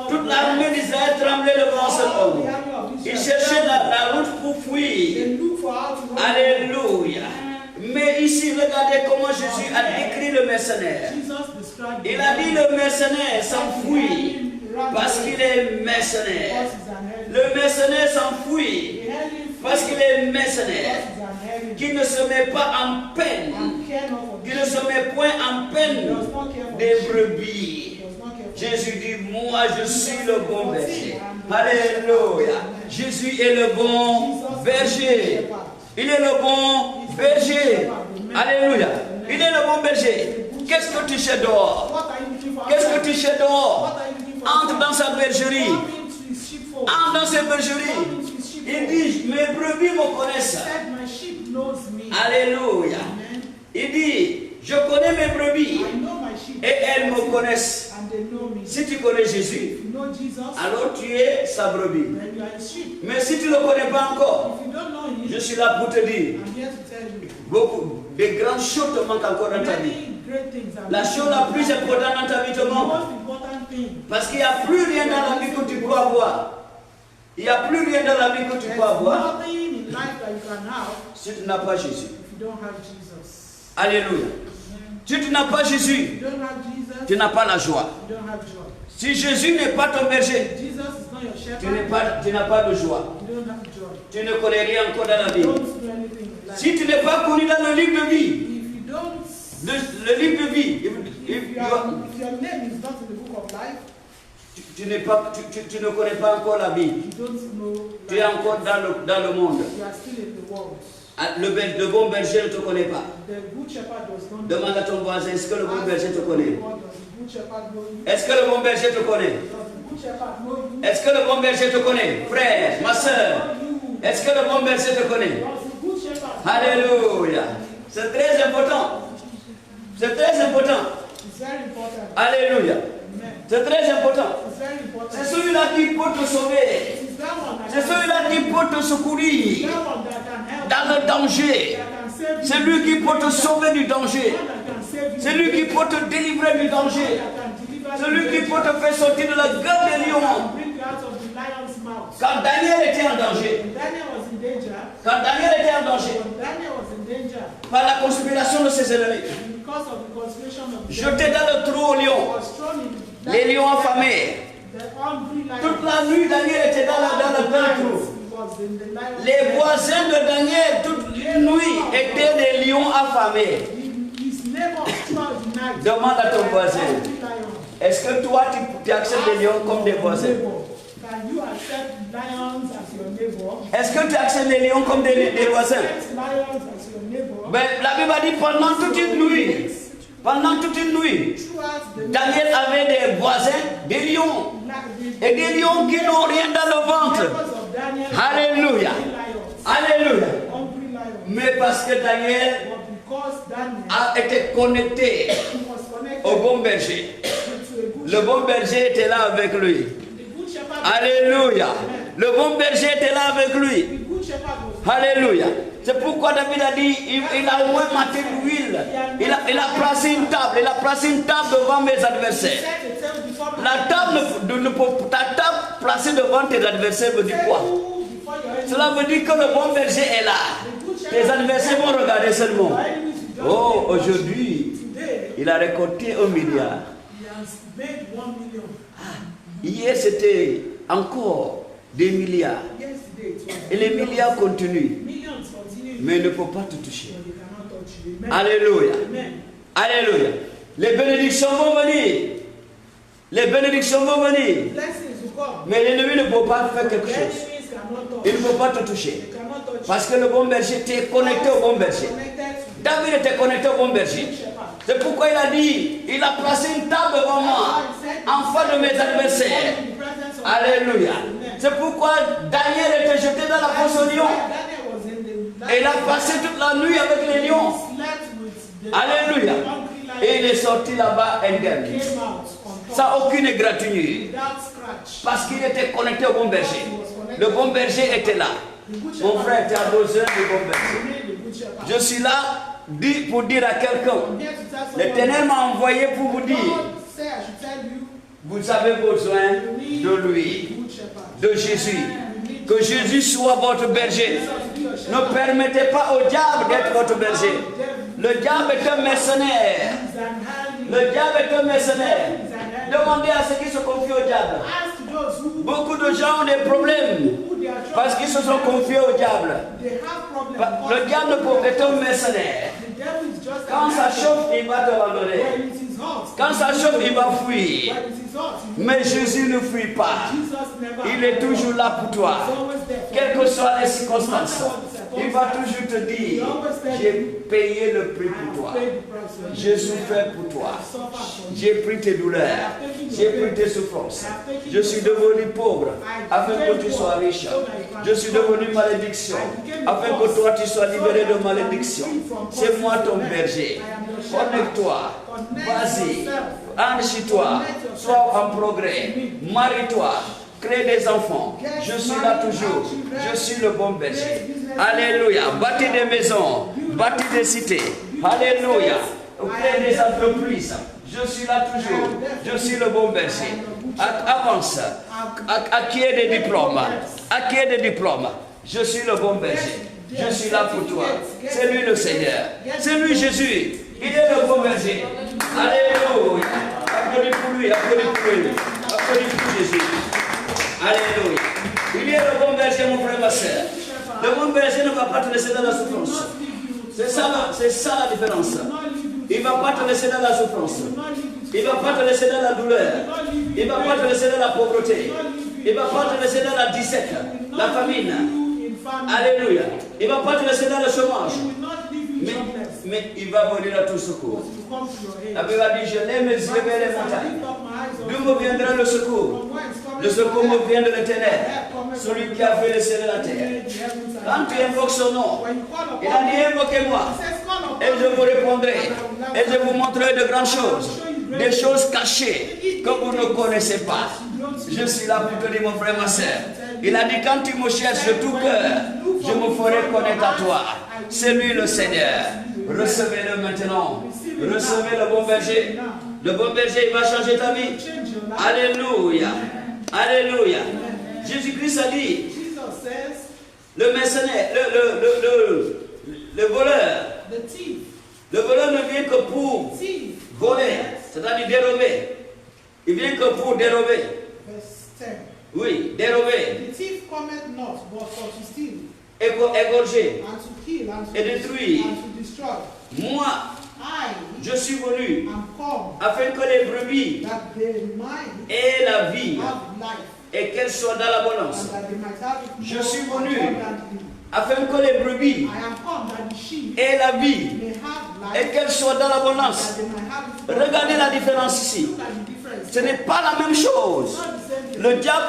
Toute l'armée d'Israël tremblait devant un seul homme. Il cherchait la route pour fuir. They look for how to run. Alléluia. Mais ici, regardez comment Jésus a décrit le mercenaire. Jesus described Il a dit le mercenaire s'enfuit parce qu'il est mercenaire. Le mercenaire s'enfuit parce qu'il est mercenaire. Qui ne se met pas en peine. Qui ne se met point en peine des brebis. Jésus dit, moi je suis le bon berger. Alléluia. Jésus est le bon berger. Il est le bon berger. Alléluia. Il est le bon berger. Qu'est-ce que tu cherches dehors? Qu'est-ce que tu cherches dehors? Entre dans sa bergerie. Entre dans sa bergerie. Il dit, mes brebis me connaissent. Alléluia. Il dit, je connais mes brebis et elles me connaissent. Si tu connais Jésus, alors tu es sa brebis. Mais si tu ne le connais pas encore, je suis là pour te dire, beaucoup de grandes choses te manquent encore dans ta vie. La chose la plus importante dans ta vie te manque. Parce qu'il n'y a plus rien dans la vie que tu peux avoir. Il n'y a plus rien dans la vie que tu peux avoir si tu n'as pas Jésus. Alléluia. Si tu n'as pas Jésus, tu n'as pas la joie. Si Jésus n'est pas ton berger, tu n'as pas de joie. Tu ne connais rien encore dans la vie. Si tu n'es pas connu dans le livre de vie, le livre de vie, tu ne connais pas encore la vie. Tu es encore dans le monde. Le bon berger ne te connaît pas. Demande à ton voisin, est-ce que le bon berger te connaît? Est-ce que le bon berger te connaît? Est-ce que le bon berger te connaît? Frère, ma soeur, est-ce que le bon berger te connaît? Alléluia. C'est très important. C'est très important. Alléluia. C'est très important. C'est celui-là qui peut te sauver. C'est celui-là qui peut te secourir dans le danger. C'est lui qui peut te sauver du danger. C'est lui qui peut te délivrer du danger. C'est lui qui peut te faire sortir de la gueule des lions. Quand Daniel était en danger, par la conspiration de ses ennemis, jeté dans le trou aux lions, les lions affamés. Toute la nuit, Daniel était dans le trou. Les voisins de Daniel, toute la nuit, étaient des lions affamés. night. Demande à ton voisin. Hungry lion. Est-ce que toi, tu acceptes les lions comme des voisins? Can you accept lions as your neighbor? Est-ce que tu acceptes les lions comme des voisins? Accept lions as your neighbor. Ben, la Bible a dit pendant toute une nuit. Pendant toute une nuit, Daniel avait des voisins, des lions. Et des lions qui n'ont rien dans le ventre. Alléluia. Alléluia. Mais parce que Daniel a été connecté au bon berger. Le bon berger était là avec lui. Alléluia. Le bon berger était là avec lui. Alléluia. C'est pourquoi David a dit, il a oué maté l'huile. Il a placé une table. Il a placé une table devant mes adversaires. Ta table placée devant tes adversaires veut dire quoi? Cela veut dire que le bon berger est là. Tes adversaires vont regarder seulement. Oh, aujourd'hui, il a récolté 1 milliard. Hier, c'était encore des milliards. Et les milliards continuent. Mais ne peut pas te toucher. Alléluia. Alléluia. Les bénédictions vont venir. Les bénédictions vont venir. Mais l'ennemi ne peut pas faire quelque chose. Il ne peut pas te toucher. Parce que le bon berger t'est connecté au bon berger. David était connecté au bon berger. C'est pourquoi il a dit, il a placé une table devant moi, en face de mes adversaires. Alléluia. C'est pourquoi Daniel était jeté dans la fosse aux lions. Et il a passé toute la nuit avec les lions. Alléluia. Et il est sorti là-bas indemne. Sans aucune égratignure. Parce qu'il était connecté au bon berger. Le bon berger était là. Mon frère, tu as besoin du bon berger. Je suis là pour dire à quelqu'un. L'Éternel m'a envoyé pour vous dire. Vous avez besoin de lui, de Jésus. Que Jésus soit votre berger. Ne permettez pas au diable d'être votre berger. Le diable est un mercenaire. Le diable est un mercenaire. Demandez à ceux qui se confient au diable. Beaucoup de gens ont des problèmes parce qu'ils se sont confiés au diable. Le diable est un mercenaire. Quand ça chauffe, il va te abandonner. Quand ça chauffe, il va fuir. Mais Jésus ne fuit pas. Il est toujours là pour toi. Quelles que soient les circonstances, il va toujours te dire, j'ai payé le prix pour toi. J'ai souffert pour toi. J'ai pris tes douleurs. J'ai pris tes souffrances. Je suis devenu pauvre afin que tu sois riche. Je suis devenu malédiction afin que toi tu sois libéré de malédiction. C'est moi ton berger. Connecte-toi. Vas-y. Enrichis-toi. Sois en progrès. Marie-toi. Crée des enfants. Je suis là toujours. Je suis le bon berger. Alléluia. Bâtis des maisons. Bâtis des cités. Alléluia. Crée des entreprises. Je suis là toujours. Je suis le bon berger. Avance. Acquiert des diplômes. Acquiert des diplômes. Je suis le bon berger. Je suis là pour toi. C'est lui le Seigneur. C'est lui Jésus. Il est le bon berger. Alléluia. Applaudis pour lui. Applaudis pour lui. Applaudis pour Jésus. Alléluia. Il est le bon berger, mon frère, ma soeur. Le bon berger ne va pas te laisser dans la souffrance. C'est ça la différence. Il ne va pas te laisser dans la souffrance. Il ne va pas te laisser dans la douleur. Il ne va pas te laisser dans la pauvreté. Il ne va pas te laisser dans la disette, la famine. Alléluia. Il ne va pas te laisser dans le chômage. Mais il va venir à tout secours. La Bible a dit, je lève mes yeux vers les montagnes. D'où me viendra le secours? Le secours me vient de l'Éternel, celui qui a fait les cieux de la terre. Quand tu invoques son nom, il a dit, invoquez-moi, et je vous répondrai, et je vous montrerai de grandes choses, des choses cachées que vous ne connaissez pas. Je suis là pour te dire, mon frère, ma soeur. Il a dit, quand tu me cherches de tout cœur, je me ferai connaître à toi. C'est lui le Seigneur. Recevez-le maintenant. Recevez le bon berger. Le bon berger, il va changer ta vie. Alléluia. Alléluia. Jésus-Christ a dit, le mercenaire, le voleur, le voleur ne vient que pour voler, c'est-à-dire dérober. Il vient que pour dérober. Oui, dérober. Égorger et détruire. Moi, Je suis venu am come afin que les brebis that they might aient la vie have life, et qu'elles soient dans l'abondance. and that they might have it Je more suis venu abundantly. afin que les brebis I am come that the sheep aient la vie may have et life, qu'elles soient dans l'abondance. that they might have it more. Regardez la différence ici. Look at the difference. Ce n'est pas la même chose. It's not the same thing. Le diable,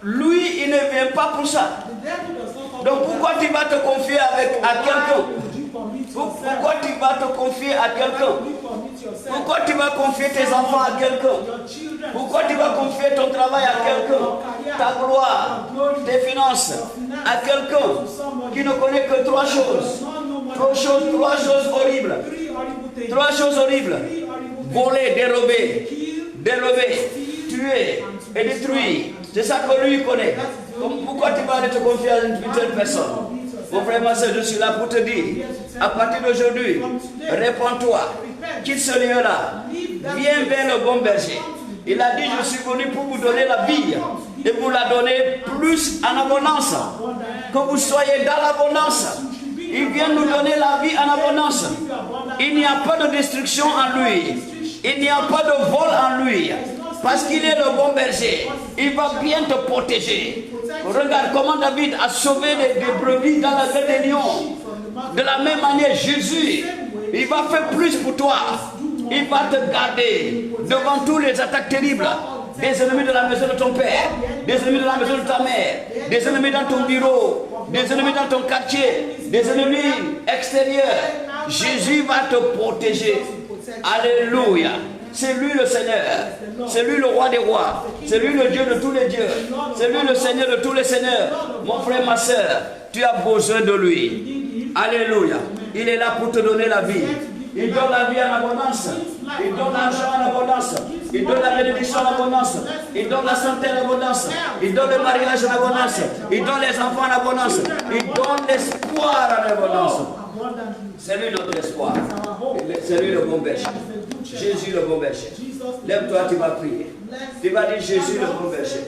lui, il ne vient pas pour ça. The devil does not come Donc for pourquoi that. tu vas te confier à quelqu'un? Why would you commit yourself? Pourquoi tu vas te confier à Why quelqu'un? would you commit yourself? Pourquoi tu vas confier tes enfants à quelqu'un? Your children. Pourquoi tu vas confier ton travail à quelqu'un? Ta gloire, tes finances à quelqu'un qui ne connaît que trois choses. Trois choses horribles. Three horrible things. Trois choses horribles. Three horrible things. Voler, dérober, Kill, tuer et détruire. C'est ça que lui connaît. Donc pourquoi tu vas aller te confier à une telle personne? Mon frère, ma soeur, je suis là pour te dire, à partir d'aujourd'hui, réponds-toi, quitte ce lieu-là, viens vers le bon berger. Il a dit, je suis venu pour vous donner la vie et vous la donner plus en abondance. Que vous soyez dans l'abondance. Il vient nous donner la vie en abondance. Il n'y a pas de destruction en lui. Il n'y a pas de vol en lui. Parce qu'il est le bon berger. Il va bien te protéger. Regarde comment David a sauvé des brebis dans la gueule des lions. De la même manière, Jésus, il va faire plus pour toi. Il va te garder devant tous les attaques terribles. Des ennemis de la maison de ton père, des ennemis de la maison de ta mère, des ennemis dans ton bureau, des ennemis dans ton quartier, des ennemis extérieurs. Jésus va te protéger. Alléluia. C'est lui le Seigneur. C'est lui le roi des rois. C'est lui le Dieu de tous les dieux. C'est lui le Seigneur de tous les seigneurs. Mon frère, ma soeur, tu as besoin de lui. Alléluia. Il est là pour te donner la vie. Il donne la vie en abondance. Il donne l'argent en abondance. Il donne la bénédiction en abondance. Il donne la santé en abondance. Il donne le mariage en abondance. Il donne les enfants en abondance. Il donne l'espoir en abondance. C'est lui notre espoir. C'est lui le bon berger. Jésus le bon berger. Lève-toi, tu vas prier. Tu vas dire Jésus le bon berger.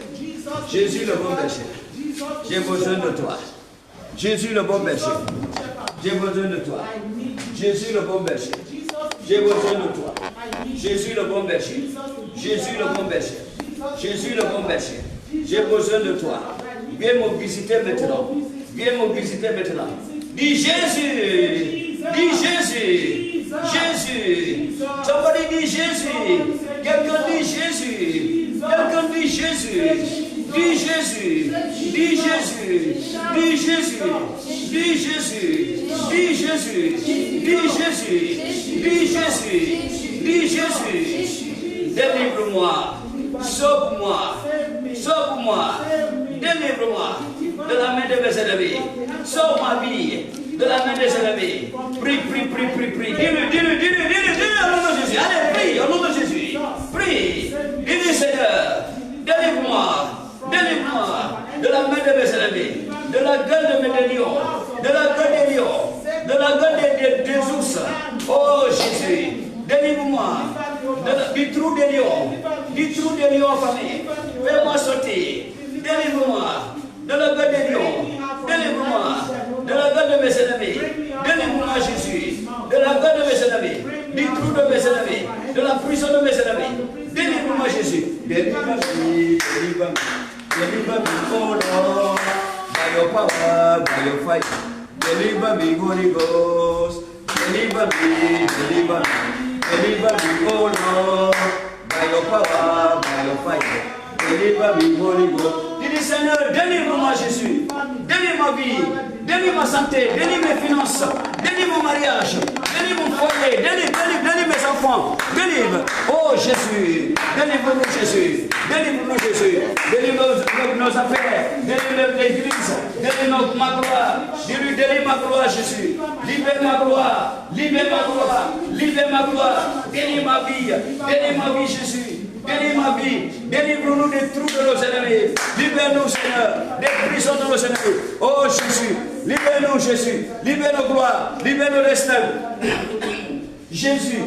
Jésus le bon berger. J'ai besoin de toi. Jésus le bon berger. J'ai besoin de toi. Jésus le bon berger. J'ai besoin de toi. Jésus le bon berger. Jésus le bon berger. Jésus le bon berger. J'ai besoin de toi. Viens me visiter maintenant. Viens me visiter maintenant. Dis Jésus. Dis Jésus. Jésus. Somebody dit Jésus. Quelqu'un dit Jésus. Quelqu'un dit Jésus. Dis Jésus. Dis Jésus. Dis Jésus. Dis Jésus. Dis Jésus. Dis Jésus. Dis Jésus. Dis Jésus. Délivre-moi. Sauve-moi. Sauve-moi. Délivre-moi de la main de mes ennemis. Sauve ma vie de la main des ennemis. Prie, prie, prie, prie, prie. Dis-le, dis-le, dis-le, dis-le, dis-le au nom de Jésus. Allez, prie au nom de Jésus. Prie. Dis-le, Seigneur. Délivre-moi. Délivre-moi de la main de mes ennemis. De la gueule de mes lions. De la gueule des lions. De la gueule des ours. Oh Jésus. Délivre-moi du trou des lions. Du trou des lions affamés. Fais-moi sortir. Délivre-moi de la gueule des lions. Délivre-moi de la gueule de mes ennemis. Délivre-moi Jésus. De la gueule de mes ennemis. Du trou de mes ennemis. De la prison de mes ennemis. Délivre-moi Jésus. Délivre-moi. Délivre-moi. Deliver me, oh Lord, by your power, by your fire. Deliver me, Holy Ghost. Deliver me, deliver me. Deliver me, oh Lord, by your power, by your fire. Deliver me, Holy Ghost. Dis Seigneur, délivre-moi Jésus. Délivre ma vie. Délivre ma santé. Délivre mes finances. Délivre mon mariage. Délivre mon foyer. Délivre mes enfants. Délivre. Oh Jésus. Délivre-nous Jésus. Délivre-nous Jésus. Délivre nos affaires. Délivre l'église. Délivre ma gloire. Délivre ma gloire Jésus. Libère ma gloire. Libère ma gloire. Libère ma gloire. Délivre ma vie. Délivre ma vie Jésus. Délivre ma vie. Délivre-nous des trous de nos ennemis. Libère-nous Seigneur. Des prisons de nos ennemis. Oh Jésus. Libère-nous Jésus. Libère nos gloires. Libère nos destins. Jésus.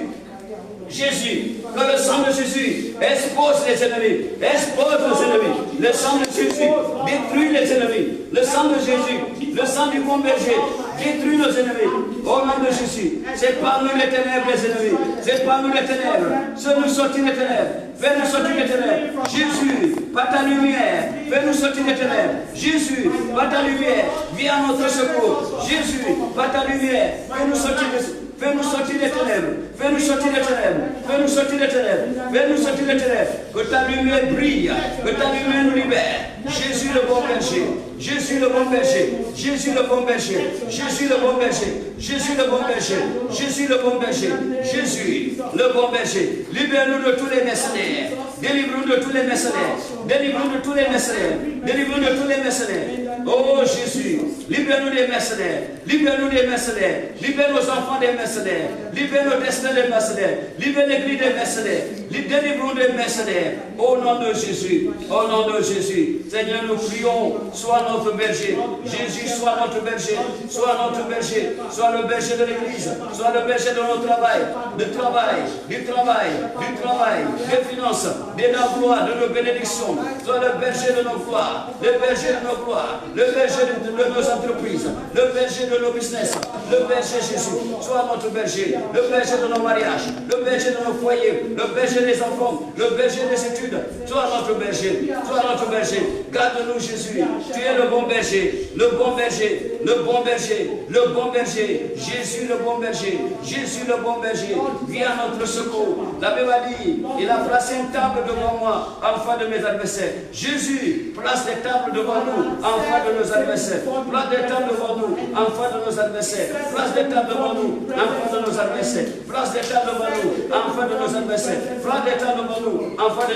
Jésus, que le sang de Jésus expose les ennemis, expose les ennemis. Le sang de Jésus détruit les ennemis. Le sang de Jésus, le sang du bon berger détruit nos ennemis. Au nom de Jésus. C'est pas nous les ténèbres, les ennemis. C'est pas nous les ténèbres. C'est nous sortir des ténèbres. Fais-nous sortir des ténèbres. Jésus, par ta lumière, fais-nous sortir des ténèbres. Jésus, par ta lumière, viens à notre secours. Jésus, par ta lumière, fais-nous sortir des ténèbres. Fais-nous sortir des ténèbres. Fais-nous sortir des ténèbres. Fais-nous sortir des ténèbres. Fais-nous sortir des ténèbres. Que ta lumière brille. Que ta lumière nous libère. Jésus le bon berger. Jésus le bon berger. Jésus le bon berger. Jésus le bon berger. Jésus le bon berger. Jésus le bon berger. Jésus le bon berger. Libère-nous de tous les mercenaires. Délivre-nous de tous les mercenaires. Délivre-nous de tous les mercenaires. Délivre-nous de tous les mercenaires. Oh Jésus, libère-nous des mercenaires. Libère-nous des mercenaires. Libère nos enfants des mercenaires. Libère nos destins des mercenaires. Libère l'église des mercenaires. Délivre-nous des mercenaires. Au nom de Jésus. Au nom de Jésus. Seigneur, nous prions. Sois notre berger. Jésus, sois notre berger. Sois notre berger. Sois le berger de l'église. Sois le berger de notre travail. Du travail. Du travail. Du travail. Des finances. Des emplois. De nos bénédictions. Sois le berger de nos gloires. Le berger de nos gloires. Le berger de nos entreprises. Le berger de nos business. Le berger Jésus. Sois notre berger. Le berger de nos mariages. Le berger de nos foyers. Le berger des enfants. Le berger des études. Sois notre berger. Sois notre berger. Garde-nous Jésus. Tu es le bon berger. Le bon berger. Le bon berger. Le bon berger. Jésus le bon berger. Jésus le bon berger. Viens à notre secours. La Bible a dit, il a placé une table devant moi en face de mes adversaires. Jésus place des tables devant nous en face de nos adversaires. Place des tables devant nous en face de nos adversaires. Place des tables devant nous en face de nos adversaires. Place des tables devant nous en face de nos adversaires. Place des tables devant nous en face de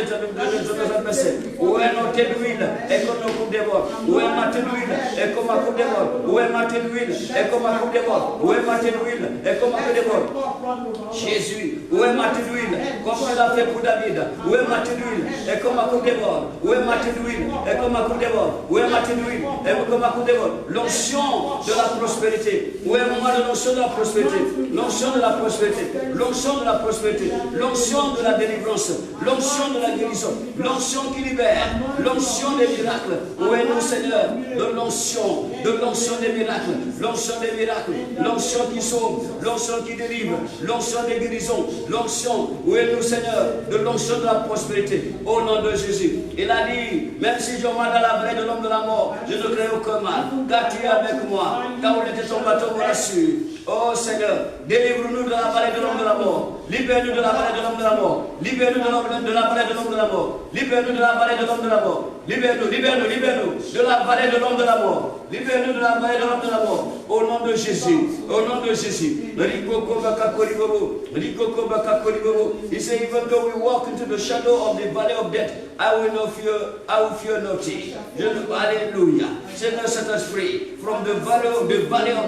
nos adversaires. Où est notre d'huile et comme nos coupes débordent. Où est ma d'huile et comme ma coupe déborde. Où est ma d'huile et comme ma coupe déborde. Où est ma d'huile et comme ma coupe déborde. Jésus, où est ma d'huile comme tu l'as fait pour David. Où est ma d'huile et comme ma coupe déborde. Où est ma d'huile et comme ma coupe déborde. Où est ma d'huile et comme ma coupe déborde. L'onction de la prospérité. Où est moi de l'onction de la prospérité. L'onction de la prospérité. L'onction de la prospérité. L'onction de la délivrance. L'onction de la guérison. L'onction qui libère. L'onction des miracles. Où est nous Seigneur de l'onction. De l'onction des miracles. L'onction des miracles. L'onction qui sauve. L'onction qui délivre. L'onction des guérisons. L'onction. Où est nous Seigneur de l'onction de la prospérité. Au nom de Jésus. Il a dit, même si je m'en dans la vallée de l'homme de la mort, je ne crains aucun mal. Car tu es avec moi. Car où était ton bateau, me rassure. Oh Seigneur, délivre-nous de la vallée de l'homme de la mort. Libère-nous de la vallée de l'homme de la mort. Libère-nous de la vallée de l'homme de la mort. Libère-nous de la vallée de l'homme de la mort. Libère-nous, libère-nous, libère-nous de la vallée de l'homme de la mort. Libère-nous de la vallée de l'homme de la mort. Au nom de Jésus. Au nom de Jésus. He said, even though we walk into the shadow of the valley of death, I will fear nothing. Hallelujah. Seigneur, set us free from the valley of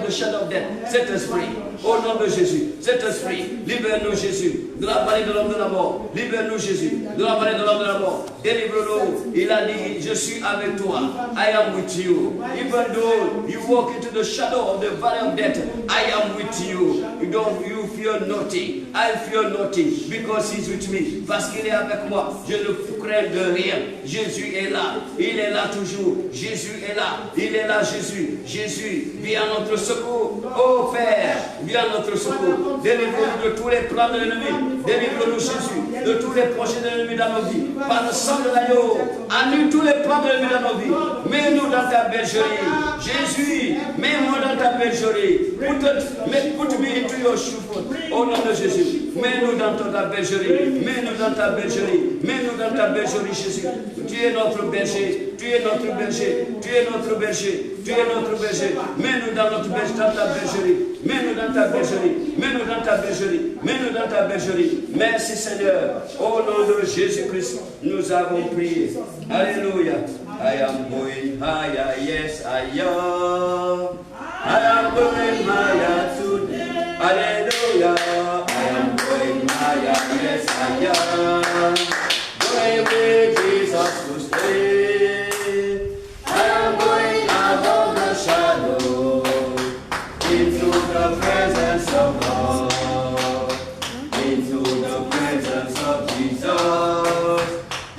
the shadow of death. Set us free. Au nom de Jésus. Set us free. Libère-nous, Jésus, de la vallée de l'homme de la mort. Libère-nous, Jésus, de la vallée de l'homme de la mort. Délivre-nous. Il a dit, je suis avec toi. I am with you. Even though you walk into the shadow of the valley of death, I am with you. You fear nothing. I fear nothing because he's with me. Parce qu'il est avec moi. Je ne crains de rien. Jésus est là. Il est là toujours. Jésus est là. Il est là, Jésus. Jésus, viens à notre secours. Oh Père, viens à notre secours. Délivre-nous de tous les plans de l'ennemi. Délivre-nous, Jésus, de tous les projets de l'ennemi dans nos vies. Par le sang de l'agneau, annule tous les plans de l'ennemi dans nos vies. Mets-nous dans ta bergerie. Jésus, mets-moi dans ta bergerie. Put me into your shoefoot. Au nom de Jésus, mets-nous dans ta bergerie. Mets-nous dans ta bergerie. Mets-nous dans ta bergerie, Jésus. Tu es notre berger. Tu es notre berger. Tu es notre berger. Tu es notre berger. Mets-nous dans notre berger, dans ta bergerie. Mets-nous dans ta bergerie. Mets-nous dans ta bergerie. Mets-nous dans ta bergerie. Merci Seigneur. Au nom de Jésus-Christ, nous avons prié. Alléluia. I am going higher, yes I am. I am going higher today. Hallelujah. I am going higher, yes I am. Going with Jesus to stay. I am going out of the shadow into the presence of God. Into the presence of Jesus.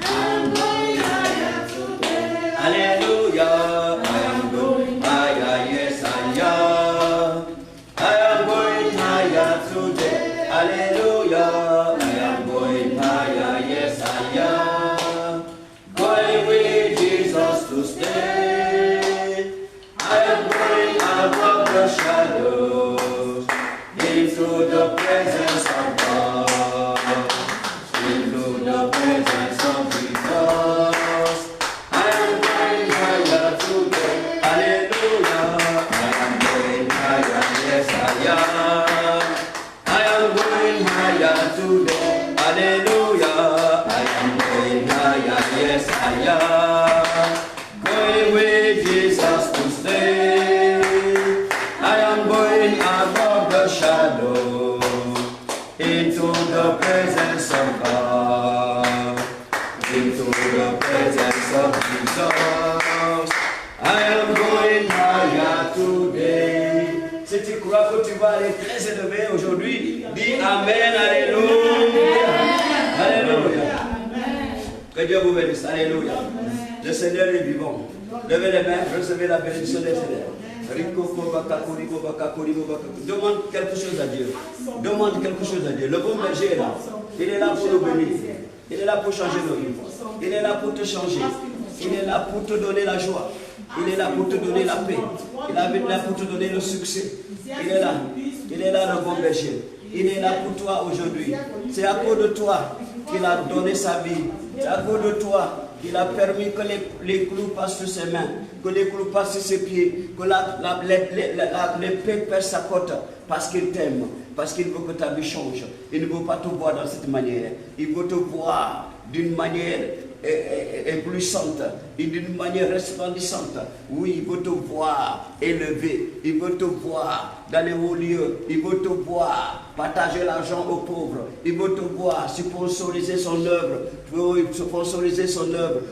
I am going higher today. Hallelujah. I am going higher, yes I am. I am va aller très élevé aujourd'hui. Dis Amen, Alléluia. Alléluia. Que Dieu vous bénisse. Alléluia. Le Seigneur est vivant. Levez les mains, recevez la bénédiction des Seigneurs. Demande quelque chose à Dieu. Demande quelque chose à Dieu. Le bon berger est là. Il est là pour nous bénir. Il est là pour changer nos vies. Il est là pour te changer. Il est là pour te donner la joie. Il est là pour te donner la paix. Il est là pour te donner le succès. Il est là. Il est là, le bon berger. Il est là pour toi aujourd'hui. C'est à cause de toi qu'il a donné sa vie. C'est à cause de toi qu'il a permis que les clous passent sur ses mains, que les clous passent sur ses pieds, que l'épée pèse sa côte, parce qu'il t'aime, parce qu'il veut que ta vie change. Il ne veut pas te voir dans cette manière. Il veut te voir d'une manière éblouissante et d'une manière resplendissante. Oui, il veut te voir élevé. Il veut te voir dans les hauts lieux. Il veut te voir partager l'argent aux pauvres. Il veut te voir sponsoriser son œuvre. Sponsoriser son œuvre.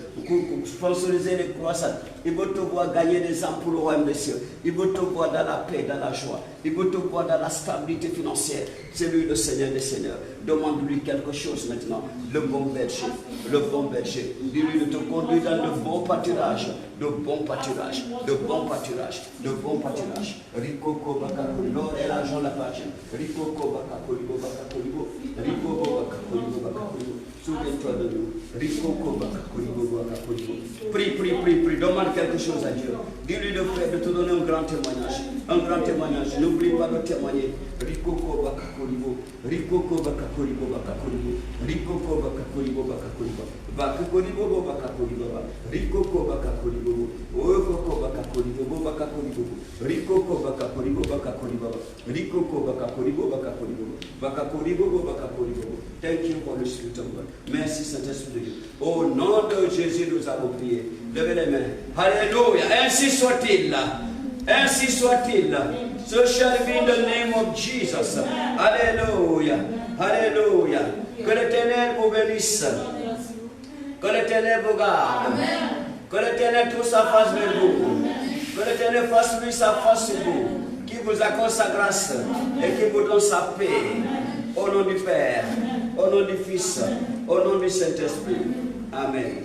Sponsoriser les croissants. Il veut te voir gagner des âmes pour le royaume des cieux. Il veut te voir dans la paix, dans la joie. Il veut te voir dans la stabilité financière. C'est lui le Seigneur des Seigneurs. Demande-lui quelque chose maintenant. Le bon berger. Le bon berger. Dis-lui de te conduire dans de bons pâturages. De bons pâturages. De bons pâturages. De bons pâturages. Rikoko bakakolibo. L'or et l'argent l'appartiennent. Rikoko bakakolibo bakakolibo. Rikoko bakakolibo bakakolibo. Souviens-toi de nous. Rikoko bakakolibo bakakolibo. Prie, prie, prie, prie. Demande quelque chose à Dieu. Dis-lui de faire, de te donner un grand témoignage. Un grand témoignage. N'oublie pas de témoigner. Rikoko bakakolibo. Rikoko bakakolibo bakakolibo. Rikoko bakakolibo bakakolibo. Bakakolibo bakakolibo. Rikoko bakakolibo. Okoko bakakolibo bakakolibo. Rikoko bakakolibo bakakolibo. Rikoko bakakolibo bakakolibo. Bakakolibo bakakolibo. Thank you for the Spirit of God. Merci Saint-Esprit de Dieu. Au nom de Jésus, nous avons prié. Levez les mains. Alléluia. Ainsi soit-il. Ainsi soit-il. So shall it be in the name of Jesus. Alléluia. Alléluia. Que l'Éternel vous bénisse. Que l'Éternel vous garde. Que l'Éternel tourne sa face vers vous. Que l'Éternel fasse lui sa face sur vous. Qui vous accorde sa grâce et qui vous donne sa paix. Au nom du Père, au nom du Fils, au nom du Saint-Esprit. Amen.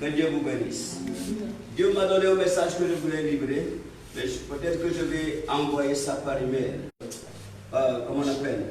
Que Dieu vous bénisse. Dieu m'a donné un message que je voulais livrer. Peut-être que je vais envoyer ça par email. Comment on appelle?